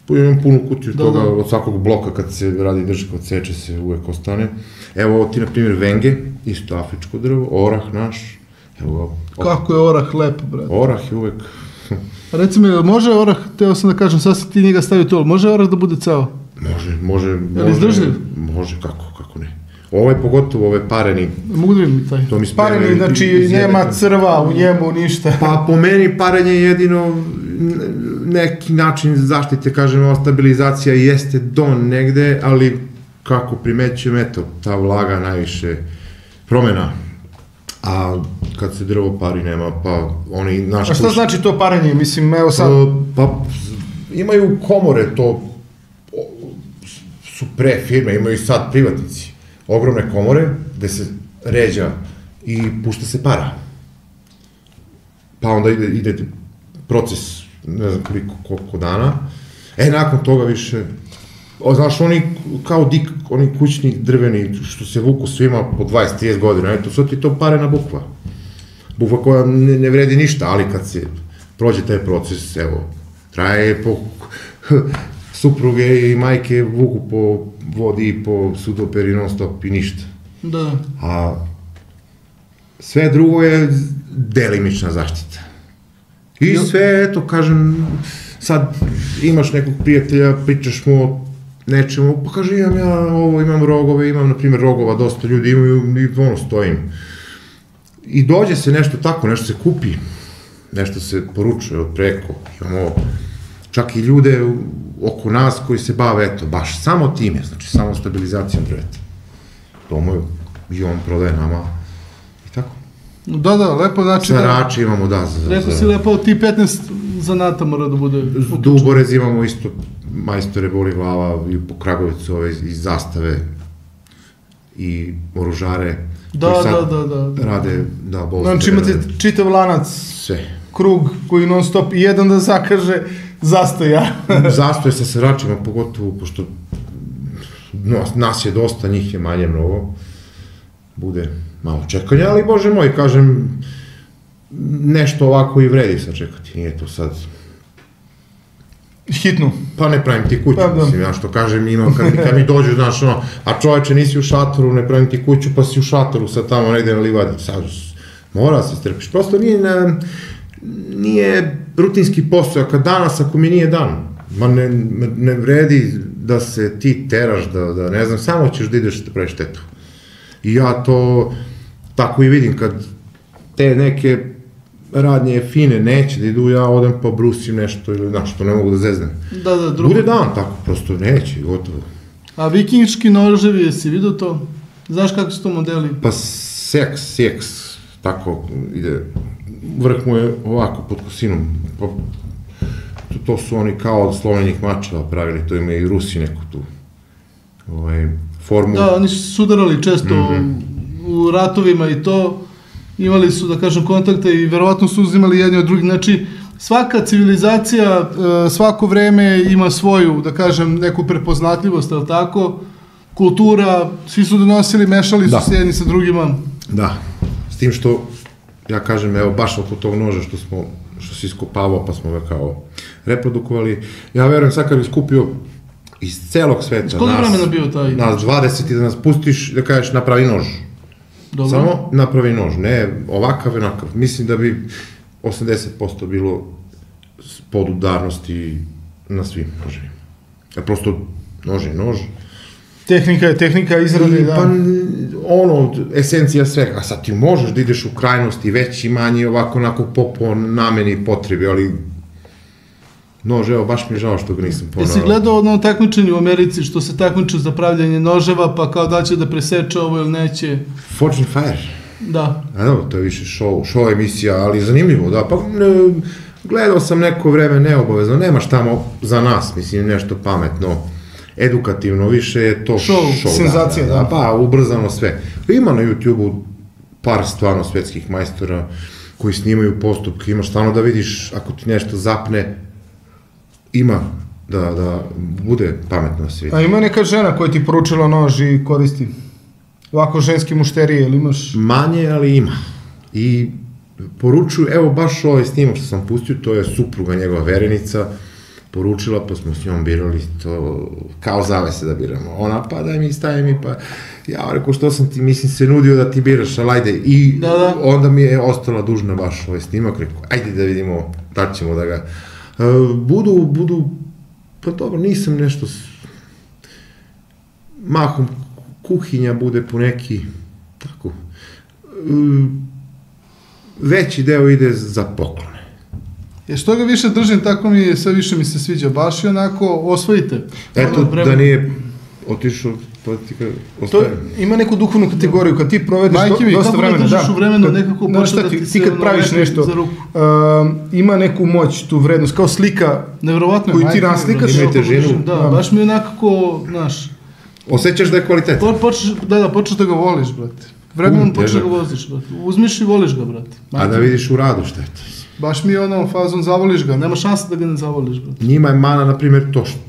Imam punu kutiju toga, od svakog bloka kad se radi držka, odseče se, uvek ostane. Evo ovo ti, na primjer, venge, isto afričko drvo, orah naš. Kako je orah lep, brate. Orah je uvek... Reci mi, može orah, teo sam da kažem, sad si ti njega stavio to, može orah da bude ceo? Može. Je li izdržljiv? Može, kako ne. Pogotovo ovaj pareni. Mogu da vidim taj. Pareni, znači nema crva u njemu, ništa. Pa po meni parenje je jedino neki način zaštite, kažemo, stabilizacija jeste do negde, ali kako primećujem, eto, ta vlaga najviše promena. A kad se drvo pari nema, pa oni... A šta znači to parenje? Mislim, evo sad... Pa imaju komore, to su pre firme, imaju sad privatnici, ogromne komore, gde se ređa i pušta se para. Pa onda ide proces, ne znam koliko dana, nakon toga više, znaš, oni kao oni kućni drveni, što se vuku svima po 20-30 godina, eto, sad ti to parena bukva. Bukva koja ne vredi ništa, ali kad se prođe taj proces, evo, traje po supruge i majke vuku po vodi i po sudoperi non stop i ništa. Da. A sve drugo je delimična zaštita. I sve, eto, kažem, sad imaš nekog prijatelja, pričaš mu o nečemu, pa kaže, imam ja ovo, imam rogove, imam, na primjer, rogova, dosta ljudi imaju i ono, stojim. I dođe se nešto tako, nešto se kupi, nešto se poručuje od preko, imamo čak i ljude oko nas koji se bave, eto, baš samo time, znači samo stabilizacijom drveta. Domoju, i on prodaje nama, i tako. Da, lepo, znači... Sarače imamo, da. Rekao si lepo, ti 15 zanata mora da bude... Duborez imamo isto, majstore, boli glava, i po Kragovicu ove iz Zastave, i oružare, koji sad rade, da, bolstvo. Znači imate čitav lanac, sve. Krug koji non stop, i jedan da zakaže, zastoja. Zastoje sa saračima, pogotovo, pošto nas je dosta, njih je manje mnogo, bude malo čekanja, ali bože moj, kažem, nešto ovako i vredi sad čekati, nije to sad... Hitno. Pa ne pravim ti kuću, mislim, ja što kažem, imam, kad mi dođu, znaš, ono, a čoveče, nisi u šatoru, ne pravim ti kuću, pa si u šatoru, sad tamo negde na livadi, sad mora se strpiš, prosto nije rutinski posao, kad danas, ako mi nije dan, ma ne vredi da se ti teraš, da ne znam, samo ćeš da ideš da praviš štetu. I ja to tako i vidim, kad te neke radnje fine neće da idu, ja odem pa brusim nešto ili nešto, ne mogu da zeznem. Da, bude dan tako, prosto neće, gotovo. A vikinški noževi, jesi vidio to? Znaš kako su to modeli? Pa seks, tako ide, vrh mu je ovako pod kosinom, pa to su oni kao od slovljenih mačeva pravili, to ima i Rusi neku tu formu. Da, oni su sudarali često u ratovima i to, imali su, da kažem, kontakte i verovatno su uzimali jedni od drugih. Znači, svaka civilizacija, svako vreme ima svoju, da kažem, neku prepoznatljivost, ali tako, kultura, svi su donosili, mešali su se jedni sa drugima. Da, s tim što, ja kažem, evo, baš oko tog noža što si iskopavao, pa smo ga kao reprodukovali. Ja verujem, sad kad bi skupio iz celog sveta, koliko vremena bio taj? Nas 20 i da nas pustiš, da kažeš, napravi nož. Dobro. Samo napravi nož, ne ovakav, onakav. Mislim da bi 80% bilo podudarnosti na svim nožima. Prosto nož je nož. Tehnika izrade, da. Pa ono, esencija svega. A sad ti možeš da ideš u krajnosti, veći, manji, ovako, onako, po nameni i potrebi, ali nož, evo, baš mi je žao što ga nisam ponao. Jesi gledao na takmičenju u Americi, što se takmiče za pravljanje noževa, pa kao da će da preseče ovo ili neće? Forged Fire. Da. A dobro, to je više show emisija, ali zanimljivo, da, pa gledao sam neko vreme neobavezno, nemaš tamo za nas, mislim, nešto pametno, edukativno, više je to show. Senzacija, da. Pa, ubrzano sve. Ima na YouTube-u par stvarno svetskih majstora koji snimaju postupke, imaš stvarno da vidiš, ako ti nešto zapne, ima da bude pametno se vidi. A ima neka žena koja ti poručila nož i koristi? Ovako ženski mušterije, ili imaš? Manje, ali ima. I poručuju, evo baš ovaj snimak što sam pustio, to je supruga, njegova verenica, poručila, pa smo s njom birali to, kao zavese da biramo. Ona, pa daj mi, stavi mi, pa ja rekao, što sam ti, mislim, se nudio da ti biraš, ali ajde. I onda mi je ostala dužna baš ovaj snimak, rekao, ajde da vidimo, da ćemo da ga... Budu, pa dobro, nisam nešto, mahom kuhinja bude po neki, tako, veći deo ide za poklone. Što ga više držim, tako mi sve više mi se sviđa, baš i onako osvojite. Eto, da nije otišao to ti ostavim. Ima neku duhovnu kategoriju, kad ti provedeš dosta vremena. Majke mi, kako ne držiš u vremenu nekako počne da ti se... Ti kad praviš nešto, ima neku moć, tu vrednost, kao slika koju ti naslikaš. Ima i težinu. Da, baš mi je onako, znaš... Osjećaš da je kvalitet. Počneš da ga voliš, brate. Vremenom počneš da ga voziš, brate. Uzmiš i voliš ga, brate. A da vidiš u radu šta je to. Baš mi je ono fazon, zavoliš ga, nema šanse da ga ne zavoliš, brate. Njima je mana, na primjer, to što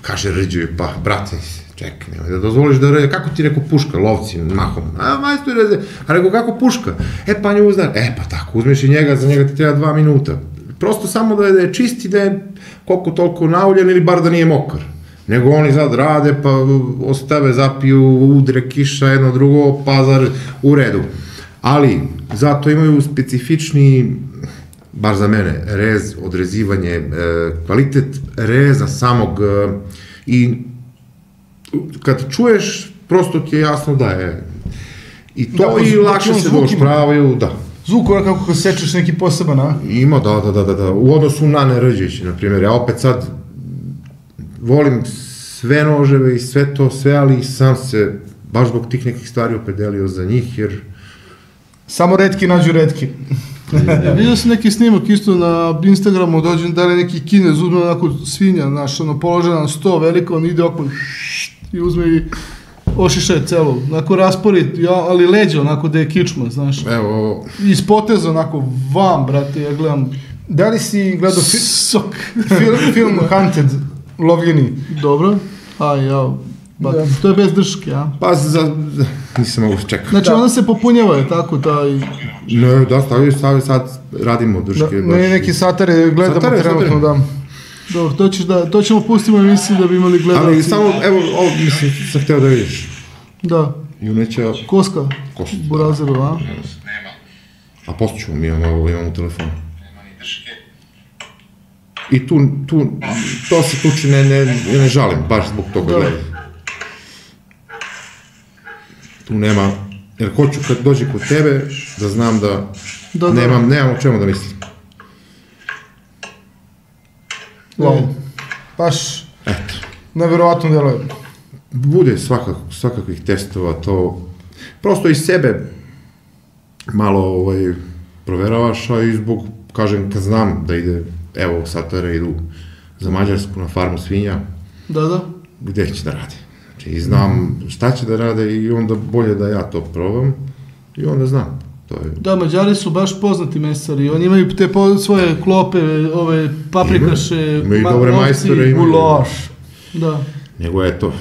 kaže rđuju, pa, brate, čekaj, nemoj da dozvoliš da rđe, kako ti rekao puška, lovci, mahom, a majstor rđe, a rekao kako puška, pa nju uzna, pa tako, uzmeš i njega, za njega ti treba 2 minuta. Prosto samo da je čisti, da je koliko toliko nauljen ili bar da nije mokar. Nego oni sad rade, pa ostave, zapiju, udre kiša, jedno drugo, pazar, u redu. Ali, zato imaju specifični, bar za mene, rez, odrezivanje, kvalitet reza samog i kad čuješ, prosto ti je jasno da je i to i lakše se doštravaju, da. Zvuk kako sečeš neki poseban, a? Ima, da. U odnosu na nerđeći, na primjer, ja opet sad volim sve noževe i sve to, ali sam se baš zbog tih nekih stvari opredelio za njih, jer... Samo retki nađu retki. Vidio sam neki snimak isto na Instagramu, dođem da li neki Kinez uzme onako svinja, znaš, ono, položena na 100 veliko, on ide oko i uzme i ošišaje celu, onako raspori, ali leđe onako da je kičma, znaš. Evo... Iz poteza onako, vam, brate, ja gledam... Da li si gledao film Hunted, lovljeni? Dobro, to je bez drške, a? Pa, nisam mogu čekati. Znači, ona se popunjava, je tako, taj... Ne, da, stavi sad, radimo drške. Ne, neki satare gledamo trenutno, da. Dobro, to ćemo pustiti u emisiji da bi imali gledalci. Ali samo, evo, ovo mislim, sam hteo da vidiš. Da. Juneća... Koska? Burazeru, a? A postoću, mi imamo u telefonu. I to se tuči, ne žalim, baš zbog toga gledam. Tu nema, jer hoću kad dođe kod tebe, da znam da nemam o čemu da mislim. Wow, baš nevjerovatno djeluje. Bude svakakvih testova, to prosto iz sebe malo proveravaš, a i zbog, kažem, kad znam da ide, evo satare idu za Mađarsku na farmu svinja, gde će da rade. Znači, i znam šta će da rade i onda bolje da ja to probam i onda znam. Da, Mađari su baš poznati mesari, oni imaju te svoje klope, ove paprikaše, imaju dobre majstore, gulaš. Da. Nego je to,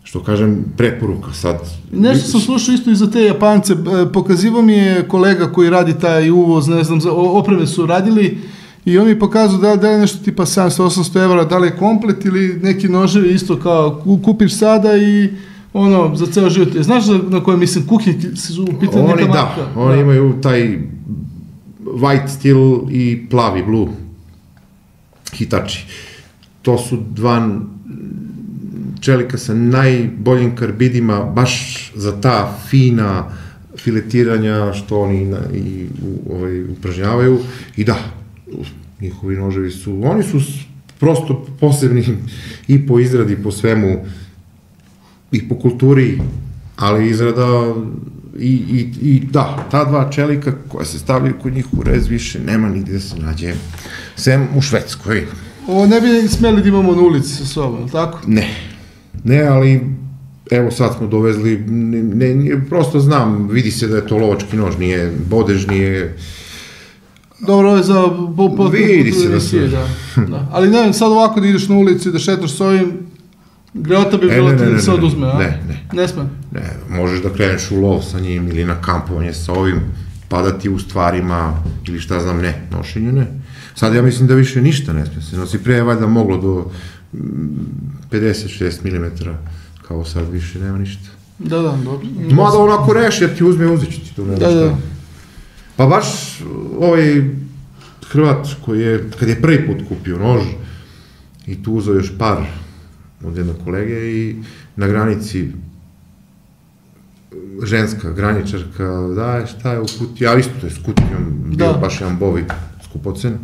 što kažem, preporuka sad. Nešto sam slušao isto i za te Japance, pokazivao mi je kolega koji radi taj uvoz, ne znam, opreme su radili i on mi pokazao da je nešto tipa 700-800 evra, da li je komplet ili neki noževi isto kao kupiš sada i ono, za ceo život. Znaš na koje mislim, kuhinjki su u pitanju neka marka? Oni imaju taj white steel i plavi blue Hitachi. To su dva čelika sa najboljim karbidima, baš za ta fina filetiranja što oni upražnjavaju. I da, njihovi noževi su, oni su prosto posebni i po izradi, po svemu, i po kulturi, ali izrada i da, ta dva čelika koja se stavljaju kod njih u rez više nema nigde da se nađe, sem u Švedskoj. Ovo ne bi smeli da imamo na ulici sa sobom, tako? Ne, ali evo sad smo dovezli, prosto znam, vidi se da je to lovački nož, nije bodež, nije... Dobro, ovo je za... Vidi se da se... Ali ne, sad ovako da ideš na ulici, da šetaš s ovim, greota bi bilo da se oduzme, a? Ne sme? Ne, možeš da kreneš u lov sa njim ili na kampovanje sa ovim, padati u stvarima ili šta znam, nošenju ne. Sad ja mislim da više ništa ne sme se nosi, prije je valjda moglo do 56 mm, kao sad više nema ništa. Da, dobro. Mada onako reši, jer ti uzet ću ti to nema šta. Pa baš ovaj Hrvat koji je, kad je prvi put kupio nož i tu uzeo još par od jednog kolege i na granici ženska graničarka, da, šta je u kutiji, a isto to je s kutijom, bio baš jedan bovi skupocen.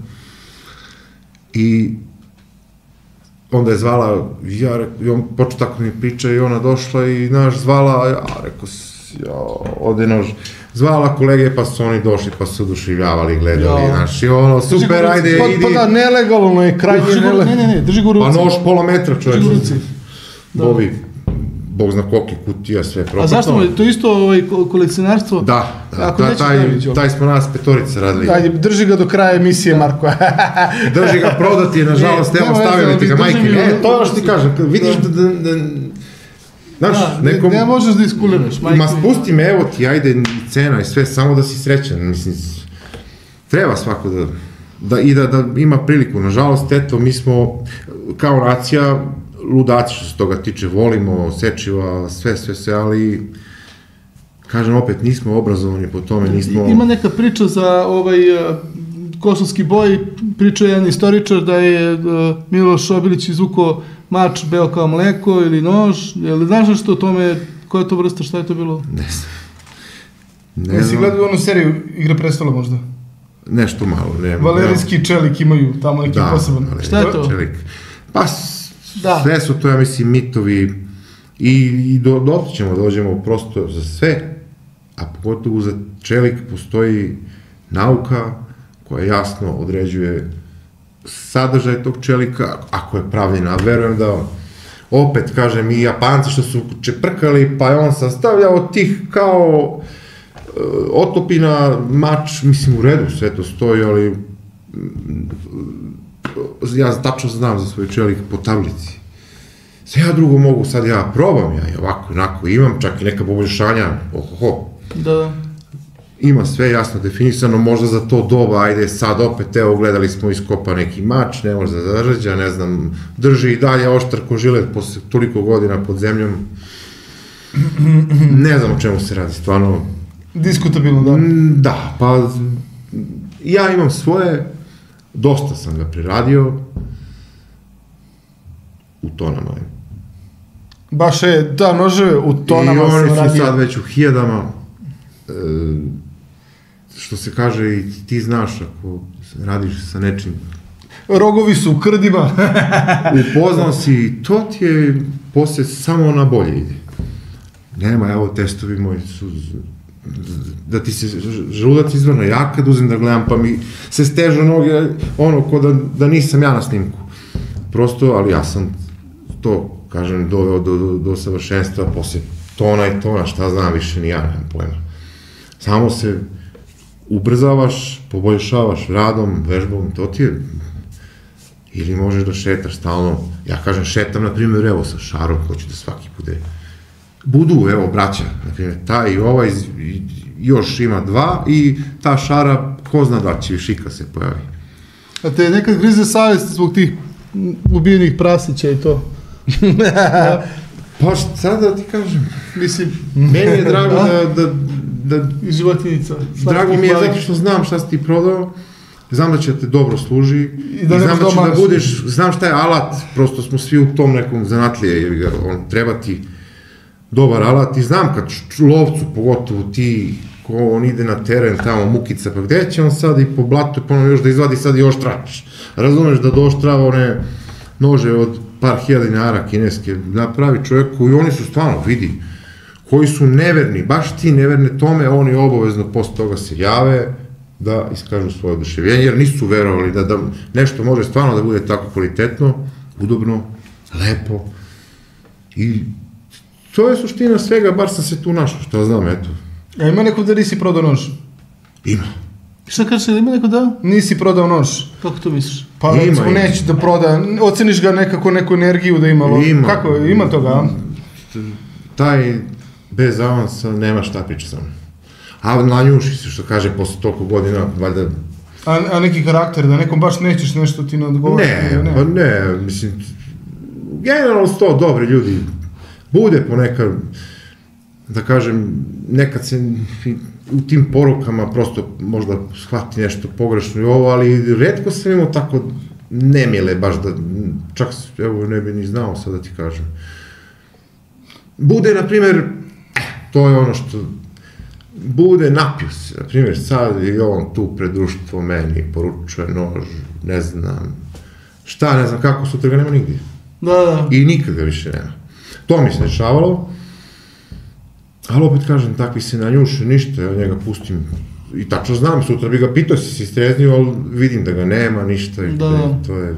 I onda je zvala, i on počeo tako mi priča i ona došla i, znaš, zvala, rekao, ode nož, zvala kolege, pa su oni došli, pa su oduševljavali, gledali, znaš, i ono, super, ajde, idi. Pa da, nelegalno je, krajnje nelegalno. Ne, drži go u ruci. Pa nož pola metra, čovjek. Drži go u ruci. Bobi, Bog zna koliki kutija, sve propatno. A zašto mu je to isto kolekcionarstvo? Da, taj smo nas petorica radili. Ajde, drži ga do kraja emisije, Marko. Drži ga prodati, nažalost, evo stavili ti ga majke. To je ono što ti kažem, vidiš da znaš, nekom... Ne možeš da iskuliraš, majke. Ma spusti me, evo ti, ajde, cena i sve, samo da si srećan, mislim, treba svako da ima priliku. Nažalost, eto, mi smo, kao nacija, ludaci što se toga tiče, volimo sečiva, sve, ali, kažem opet, nismo obrazovani po tome, nismo... Ima neka priča za kosovski boj, priča jedan istoričar da je Miloš Obilić izvukao mač beo kao mleko ili nož, jel znaš nešto o tome, koja je to vrsta, šta je to bilo? Ne znam. Nisi gledao onu seriju Igre prestola možda? Nešto malo, ne. Valerijski čelik imaju tamo neki poseban. Šta je to? Pa, sve su to, ja mislim, mitovi i dođemo prosto za sve, a pogotovo za čelik postoji nauka koja jasno određuje sadržaj tog čelika, ako je pravljena, a verujem da, opet kažem, i Japanci što su čeprkali, pa je on sastavljao tih kao otopina, mač, mislim, u redu, sve to stoji, ali ja tačno znam za svoj čelik po tablici. Sve ja drugo mogu, sad ja probam, ja ovako, onako imam, čak i neka poboljšanja, Da. Ima sve jasno definisano, možda za to doba, ajde sad opet, evo, gledali smo iskopa neki mač, ne može da zaređa, ne znam, drži i dalje oštar ko žilet posle toliko godina pod zemljom. Ne znam o čemu se radi, stvarno. Diskutabilno, da. Da, pa ja imam svoje, dosta sam ga preradio, u tonama je. Baš je, da, noževe u tonama sam radio. I oni su sad već u hiljadama, što se kaže i ti znaš ako radiš sa nečim. Rogovi su u krdima. Upoznao si i to ti je posle samo na bolje ide. Nema, evo testovi moji su, da ti se želudac izvrno, ja kad uzem da gledam pa mi se stežu noge, ono ko da nisam ja na snimku. Prosto, ali ja sam to, kažem, doveo do savršenstva, posle tona i tona, šta znam, više ni ja nemam pojma. Samo se ubrzavaš, poboljšavaš radom, vežbom, to ti je, ili možeš da šetaš stalno, ja kažem šetam, na primjer, evo sa šarom, hoću da svaki budu, evo, braća, na primjer, taj i ovaj, još ima dva i ta šara, ko zna da će šika se pojavi. A te nekad grize savjest zbog tih ubijenih prasića i to? Pa sad da ti kažem, mislim, meni je drago da i životinjica. Drago mi je zato što znam šta si ti prodao, znam da će te dobro služi i znam da će da budeš, znam šta je alat, prosto smo svi u tom nekom zanatlije, treba ti dobar alat i znam kad lovcu, pogotovo ti, ko on ide na teren, tamo mukica, pa gde će on sad i po blatu ponovno još da izvadi sad i oštrač, razumeš da doštrava one nože od par hiljada dinara kineske, napravi čovjeku i oni su stvarno, vidi, koji su neverni, baš ti neverne tome, oni obavezno posle toga se jave da iskažu svoje oduševljenje, jer nisu verovali da nešto može stvarno da bude tako kvalitetno, udobno, lepo. I to je suština svega, bar sam se tu našao, što znam, eto. A ima neko da nisi prodao nož? Ima. Šta kažeš, ima neko da? Nisi prodao nož. Kako to misliš? Pa recimo neće da proda, oceniš ga nekako neku energiju da imalo. Ima. Kako, ima toga, a? Taj bez avansa nema šta priča sa mnom. A nanjuši se, što kaže, posle toliko godina, valjda... A neki karakter, da nekom baš nećeš nešto ti ne odgovori? Ne, mislim, generalno su to dobri ljudi. Bude ponekad, da kažem, nekad se u tim porukama prosto možda shvati nešto pogrešno i ovo, ali retko sam imao tako nemile baš da, čak evo ne bi ni znao sad da ti kažem. Bude, na primjer, to je ono što, bude napio se, na primjer, sad i on tu pred društvo meni poručuje nož, ne znam, šta, ne znam kako, sutra ga nema nigdje. Da. I nikad ga više nema. To mi se dešavalo, ali opet kažem, takvi se nanjuše, ništa, ja njega pustim. I tačno znam, sutra bi ga pitao si streznio, ali vidim da ga nema, ništa. To je...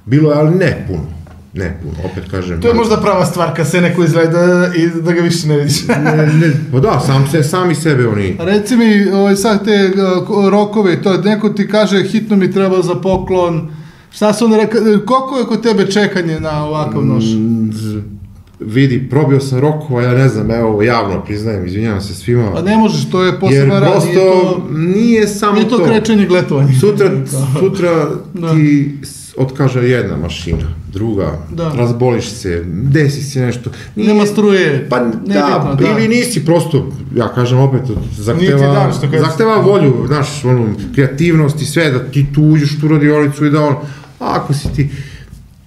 Bilo je, ali ne puno, opet kažem. To je možda prava stvar, kad se neko izgleda i da ga više ne vidiš. Pa da, sami sebe oni... Reci mi, sad te rokove, to neko ti kaže hitno mi treba za poklon, šta su onda rekao, koliko je kod tebe čekanje na ovakav nož? Vidi, probio sam rokova, ja ne znam, evo, javno priznajem, izvinjavam se svima. Pa ne možeš, to je posebna rad, nije samo to. Nije to krećenje gletovanje. Sutra ti otkaže jedna mašina, druga, razboliš se, desi se nešto. Nema struje. Pa da, ili nisi prosto, ja kažem opet, zahteva volju, znaš, kreativnost i sve, da ti tu uđeš u radionicu i da ono, ako si ti...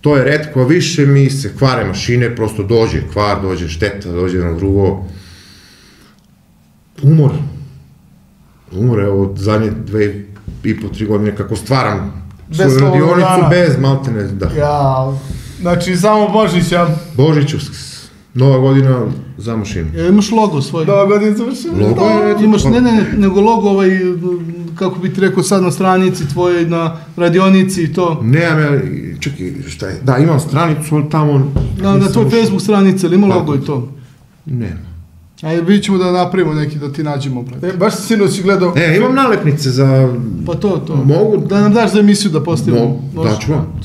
To je retko, a više mi se kvare mašine, prosto dođe kvar, dođe šteta, dođe na drugo. Umor, evo, od zadnje 2,5-3 godine kako stvaram svoju radionicu bez maltene, da. Ja, znači samo Božić, ja? Božić, Nova godina za mašinu. Imaš logo svoj? Nova godina za mašinu? Logo je... Imaš, nego logo kako bi ti rekao sad na stranici tvojoj, na radionici i to. Nemam ja, čekaj, šta je, da, imam stranicu, ali tamo... Na tvoj Facebook stranici, ali ima logo i to? Nema. Ajde, vidjet ćemo da napravimo neki, da ti nađemo. Baš si sinoć gledao... Imam nalepnice za... Pa to. Mogu... Da nam daš za emisiju da postavimo. Daću vam.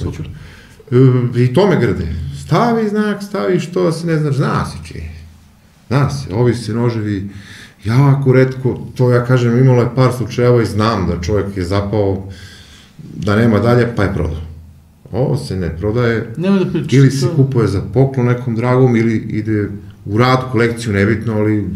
I to me grde. Stavi znak, stavi što se ne znaš, zna se čije. Zna se, ovi se noževi jako retko, to ja kažem, imalo je par slučajeva i znam da čovjek je zapao, da nema dalje, pa je prodao. Ovo se ne prodaje, ili se kupuje za poklon nekom dragom, ili ide u rad, kolekciju, nebitno, ali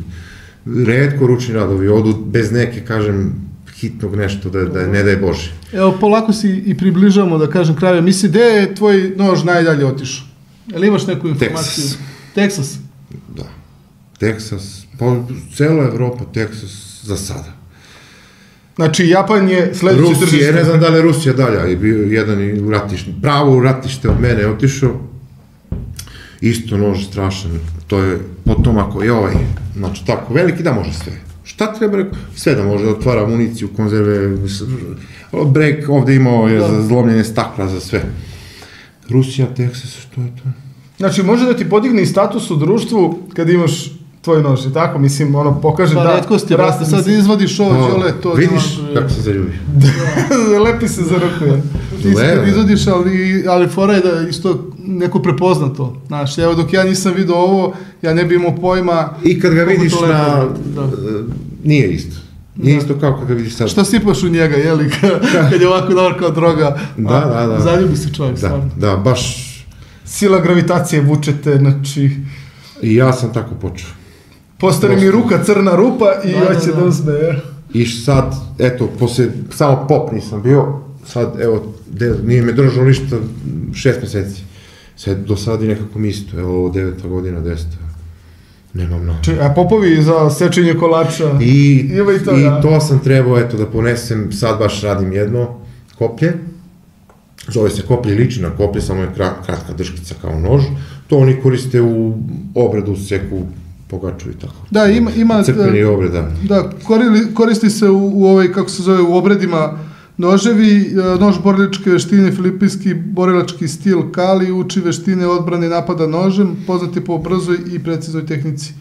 retko ručni radovi odu bez neke, kažem, hitnog nešto, da ne daj Bože. Evo, polako si i približavamo, da kažem, kraju. Misli, gde je tvoj nož najdalje otišao? Jel imaš neku informaciju? Teksas. Da. Teksas, pa cela Evropa, Teksas za sada. Znači, Japan je sledeće tržište. Rusija, ne znam da li je Rusija dalje, je bio jedan i u ratište, pravo u ratište od mene je otišao, isto nož strašan, to je potom ako je ovaj, znači tako veliki da može sve. Šta treba rekao? Sve da može, otvara municiju, konzerve, brek, ovde imao je za zlomljenje stakla, za sve. Rusija, Teksas, što je to? Znači, može da ti podigne i status u društvu kad imaš tvoj nož, je tako? Mislim, ono, pokaže da... Pa retkosti, brate, sad izvadiš ovo, Đole, to... Vidiš kako se zaljubi. Lepi se za ruku, ja. Ti se izvadiš, ali fora je da isto neko prepozna to. Znaš, evo, dok ja nisam vidio ovo, ja ne bi imao pojma... I kad ga vidiš na... Nije isto. Nije isto kao kad ga vidiš sad. Šta sipaš u njega, jeli, kad je ovako dobar kao droga. Da. Zaljubi se čovjek, stvarno. Da, baš... Sila gravitacije vučete, znači... I ja sam tako počeo. Postane mi ruka crna rupa i hoće da uzme, jer... I sad, eto, posle, samo pop nisam bio, sad, evo, nije me držalo ništa 6 meseci. Sad, do sad i nekako mi isto, evo, 9. godina, 10. Nemam mnogo. A popovi za sečenje kolača? I to sam trebao, eto, da ponesem, sad baš radim jedno koplje, zove se koplje, liči na koplje, samo je kratka drškica kao nož, to oni koriste u obradu, seku, pogaču i tako. Da, ima... Crkveni obred, da. Da, koristi se u ovoj, kako se zove, u obredima noževi, nož borilačke veštine, filipinski borilački stil Kali, uči veštine odbrane napada nožem, poznati po brzoj i preciznoj tehnici.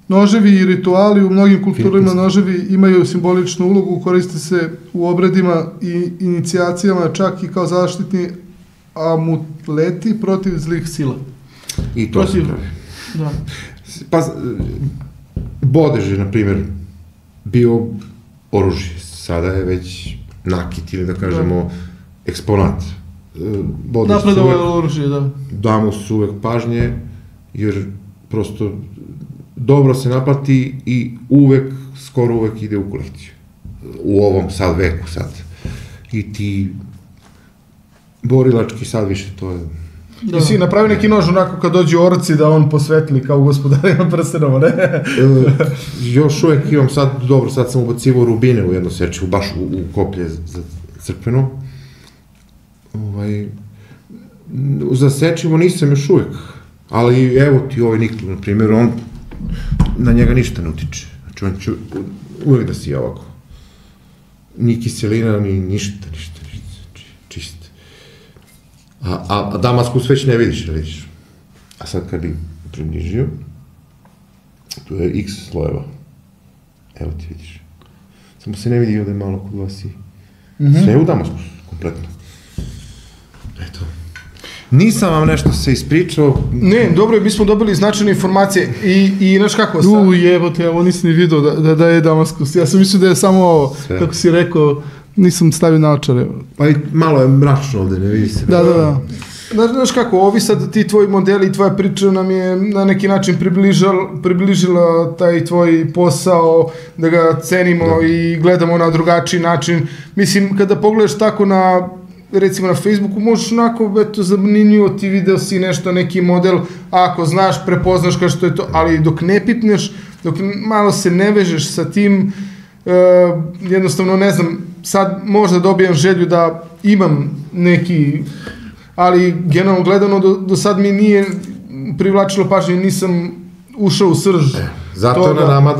Noževi i rituali u mnogim kulturama noževi imaju simboličnu ulogu, koriste se u obredima i inicijacijama, čak i kao zaštitni amuleti protiv zlih sila. I to se pravi. Da. Pa, bodež je, na primjer, bio oružje, sada je već nakit ili da kažemo eksponat. Napredovo je oružje, da. Damo su uvek pažnje, jer prosto dobro se naplati i uvek, skoro uvek ide u kolekciju. U ovom sad veku sad. I ti borilački sad više to je... I si napravi neki nož onako kad dođu orci da on posvetli kao Gospodarima prstenova, ne? Još uvek imam sad, dobro, sad sam ubacivao rubine u jedno sečivo, baš u koplje za crkveno. za sečivo nisam još uvek, ali evo ti ovaj Niklu, na primjer, on na njega ništa ne utiče. Znači, on će uvek da sija ovako. Ni kiselina, ni ništa, čist. A Damaskus već ne vidiš, A sad kad bi približio, tu je x slojeva. Evo ti vidiš. Samo se ne vidi ovde malo kod vas i... Sve je u Damaskus, kompletno. Eto. Nisam vam nešto se ispričao. Ne, dobro, mi smo dobili značajne informacije i znaš kako sad... Jebote, ja ovo nisam ni vidio da je Damaskus. Ja sam mislio da je samo ovo, kako si rekao, nisam stavio naočare. Pa i malo je mračno ovde, ne vidi se. Da. Znaš kako, ovi sad ti tvoji modeli i tvoja priča nam je na neki način približila taj tvoj posao, da ga cenimo i gledamo na drugačiji način. Mislim, kada pogledaš tako na, recimo na Facebooku, možeš onako, eto, zanimljivo ti video si nešto, neki model, ako znaš, prepoznaš kao što je to, ali dok ne pipneš, dok malo se ne vežeš sa tim, jednostavno, ne znam, sad možda dobijam želju da imam neki... ali generalno gledano do sad mi nije privlačilo pažnje, nisam ušao u srž. Zato je na nama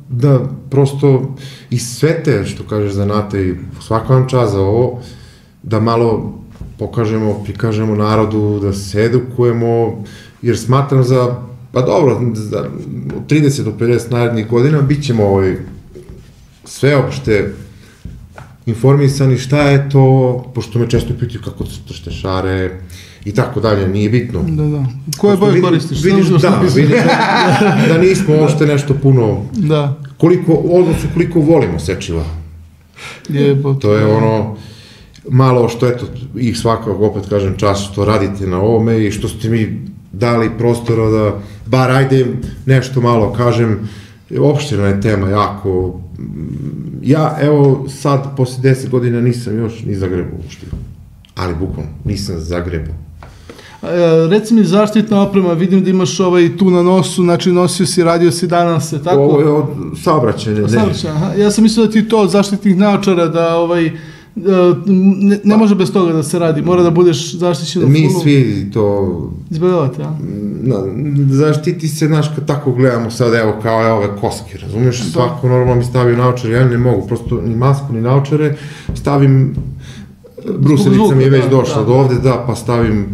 da prosto i sve te, što kažeš, zanate i svaka vam čast za ovo, da malo pokažemo, prikažemo narodu, da se edukujemo, jer smatram pa dobro, za 30 do 50 narednih godina bit ćemo sveopšte informisani šta je to, pošto me često pitaju kako crtaš šare i tako dalje, nije bitno. Da. Koje boje koristiš? Vidiš da nismo uopšte nešto puno, odnosno koliko volimo sečiva. To je ono, malo što, eto, i svakog, opet kažem, čas što radite na ovome i što ste mi dali prostora da, bar ajde nešto malo kažem, opštirna je tema jako. Ja, evo, sad, posle 10 godina nisam još ni zagrebao uopšte. Ali, bukvalno, nisam zagrebao. Reci mi, zaštitna oprema, vidim da imaš tu na nosu, znači nosio si, radio si danas, je tako? Ovo je od saobraćanja, ne. Ja sam mislio da ti to od zaštitnih naočara, da ne može bez toga da se radi, mora da budeš zaštićen. Mi svi to... Izbjegavate, a? Zaštiti se, znaš, kad tako gledamo sad, evo, kao ove koske, razumiješ? Svako normalno mi stavio naočare, ja ne mogu, prosto ni masku, ni naočare, stavim, brusilica mi je već došla do ovde, pa stavim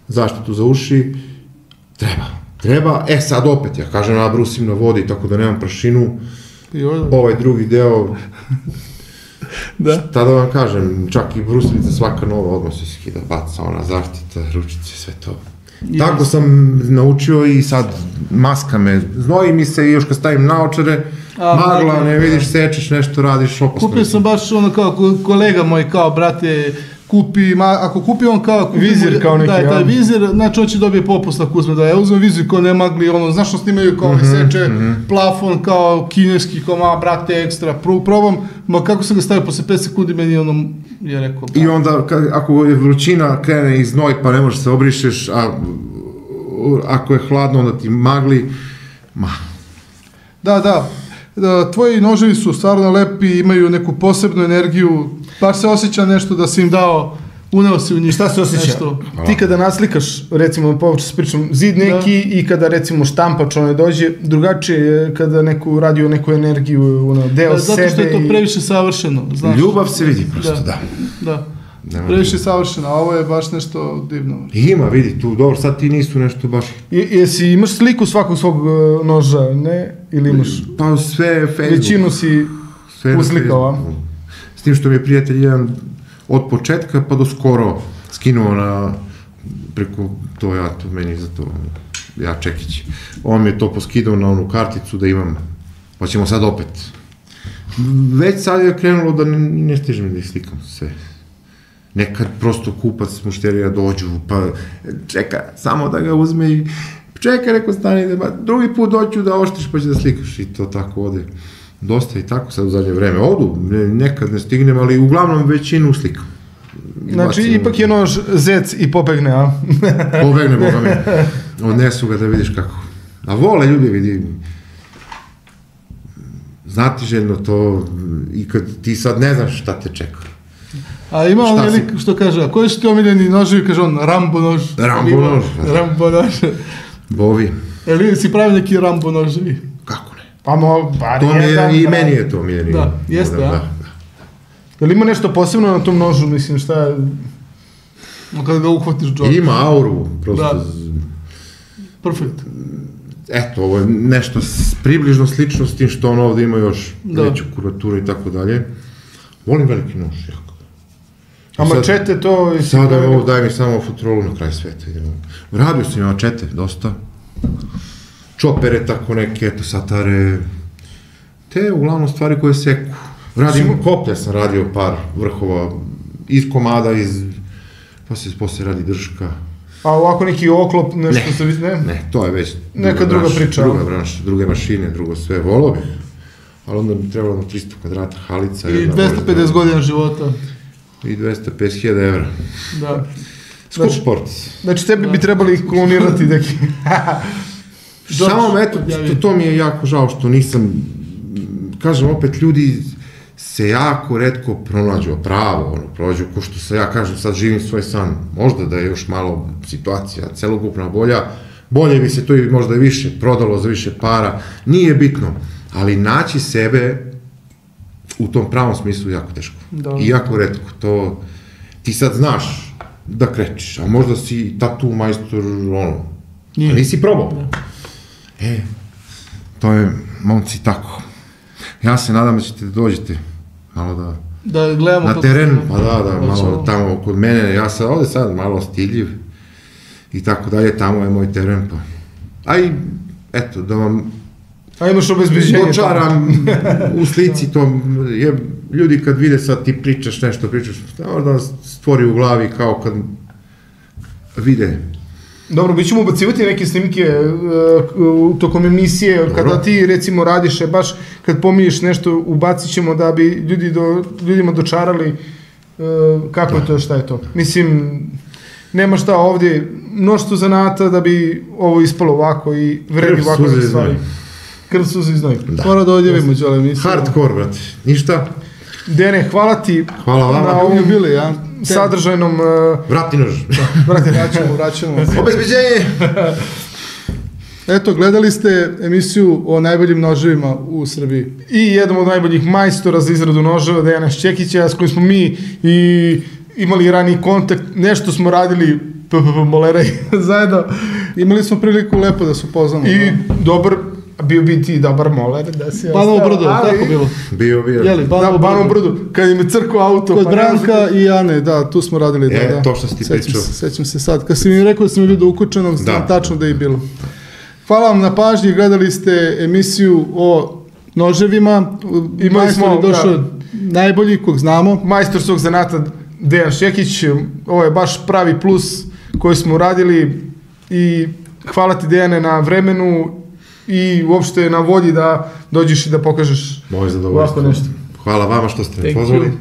zaštitu za uši, treba, sad opet, ja kažem, ja brusim na vodi, tako da nemam prašinu, ovaj drugi deo... Šta da vam kažem, čak i brusilica svaka nova odmah se skida, baca, ona zaštita, ručice, sve to. Tako sam naučio i sad maska me znoji mi se i još kad stavim naočare, magla, ne vidiš, sečeš nešto, radiš, opasno. Kupio sam baš ono kao kolega moj, kao brate, ako kupi on kao... Vizir kao neki, taj vizir, znači on će dobije popust ako uzme, da ja uzmem vizir kao ne magli, znaš što snimaju kao seče, plafon kao kineski, kao brate ekstra, probam, kako sam ga stavio posle 5 sekundi, meni je rekao... I onda, ako je vrućina, krene i znoj, pa ne možeš se obrišeš, a ako je hladno, onda ti magli, Da, tvoji noževi su stvarno lepi, imaju neku posebnu energiju, baš se osjeća nešto da si im dao, uneo si u njih. Šta se osjeća? Ti kada naslikaš, recimo, povrće se pričam, zid neki i kada, recimo, štampač dođe, drugačije je kada neko radi o neku energiju, deo sebe. Zato što je to previše savršeno, znaš. Ljubav se vidi prosto, Da. Previše savršeno, a ovo je baš nešto divno. Ima, vidi, tu, dobro, sad ti nisu nešto baš... Jesi imaš sliku svakog svog noža, ne? Ili imaš... Pa sve Facebook. Većinu si uslikao, a? S tim što mi je prijatelj jedan od početka pa do skoro skinuo preko to meni za to, ja Čekić. On mi je to poskidao na onu karticu da imam, pa ćemo sad opet. Već sad je krenulo da ne stižem da ih slikam sve. Nekad prosto kupac, mušterija dođu, pa čeka, samo da ga uzme i čeka, rekao, stani, drugi put doću da oštriš pa će da slikaš i to tako ode. Dosta i tako sad u zadnje vreme. Odu, nekad ne stignem, ali uglavnom većinu slikam. Znači, ipak je nož zec i pobegne, a? Pobegne, boga mi. Odnesu ga da vidiš kako. A vole ljudi, vidi. Znatiželjno to, i kad ti sad ne znaš šta te čeka. A ima on lik što kaže, a koji su ti omiljeni noževi, kaže on, Rambo nož. Rambo nož. Bovi. Ili si pravi neki Rambo noževi? Kako ne? Pa bar to jedan. I meni je to omiljeni. Da, jeste, da. Je li ima nešto posebno na tom nožu, mislim, šta je? Kada ga uhvatiš džok. Ima auru, prosto. Da. Perfekt. Eto, ovo je nešto približno slično s tim što on ovde ima još veću kuraturu i tako dalje. Volim veliki nož, jako. A mačete to... Sada ovo daj mi samo futrolu na kraj sveta. Radio sam ima mačete, dosta. Čopere, tako neke, eto, satare. Te, uglavnom, stvari koje seku. Radim koplja, sam radio par vrhova iz komada, pa se posle radi držka. A ovako neki oklop, nešto se vidi, ne? Ne, to je već neka druga priča. Druga branša, druge mašine, drugo sve, volo bi. Ali onda bi trebalo na 300 kvadrata, halica. I 250 godina života. I 250.000 evra. Da. Skup sport. Znači, tebi bi trebali ih klonirati neki. Samo, eto, to mi je jako žao što nisam, kažem, opet ljudi se jako retko pronađu, pravo, prođu, ko što se ja kažem, sad živim svoj san, možda da je još malo situacija celokupna bolje bi se to i možda i više prodalo za više para, nije bitno, ali naći sebe u tom pravom smislu jako teško. I jako retko, to ti sad znaš da krećeš, a možda si tatu majstor, a nisi probao. To je, momci, tako. Ja se nadam da ćete da dođete malo da gledamo na teren, pa da, malo tamo kod mene, ja sam ovde sad malo stiljiv i tako dalje, tamo je moj teren, pa. A i, eto, da vam imaš obezbeđenje. Dočaram u slici, to je, ljudi kad vide sad ti pričaš nešto, da stvori u glavi kao kad vide. Dobro, mi ćemo ubacivati neke snimke tokom emisije, kada ti recimo radiš, baš kad pominješ nešto, ubacit ćemo da bi ljudima dočarali kako je to, šta je to. Mislim, nema šta ovdje, mnoštvo zanata da bi ovo ispalo ovako i vredi ovako na stvari. Krv, suze i znoj. Mora da odjevimo ćole emisiju. Hardcore, brate, ništa. Dene, hvala ti na ovom sadržajnom... Vrati nož. Vraćamo. Obezbeđenje! Eto, gledali ste emisiju o najboljim noževima u Srbiji. I jednom od najboljih majstora za izradu noževa, Dejana Šćekića, s kojim smo mi imali raniji kontakt. Nešto smo radili, moleraj, zajedno. Imali smo priliku lepo da se upoznamo. I dobar... Bio bi ti dobar moler da si ostao. Banovo Brdo, tako bilo? Bio. Da, Banovo Brdo, kad im je crkao auto. Kod Branka i Ane, da, tu smo radili. Da. To što si ti pričao. Sećam se sad. Kad si mi rekao da si mi vidio ukučenog, znam tačno da je bilo. Hvala vam na pažnji, gledali ste emisiju o noževima. Majstor je došao najbolji, kog znamo. Majstor svog zanata Dejan Šćekić, ovo je baš pravi plus koji smo uradili i hvala ti, Dejane, na vremenu i uopšte na volji da dođeš i da pokažeš ovako nešto. Hvala vama što ste me pozvali.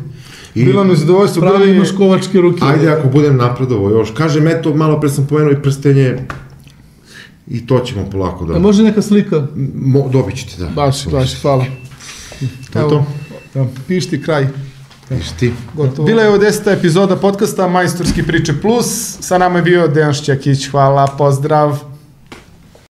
Bilo mi zadovoljstvo. Pravi imaš kovačke ruke. Ajde, ako budem napredovo još. Kažem, eto, malo pre sam pomenuo i prstenje i to ćemo polako da... A može neka slika? Dobit ćete, da. Baš, hvala. Evo, pišti kraj. Pišti. Bila je ovo 10. epizoda podcasta Majstorski priče plus. Sa nama je bio Dejan Šćekić. Hvala, pozdrav.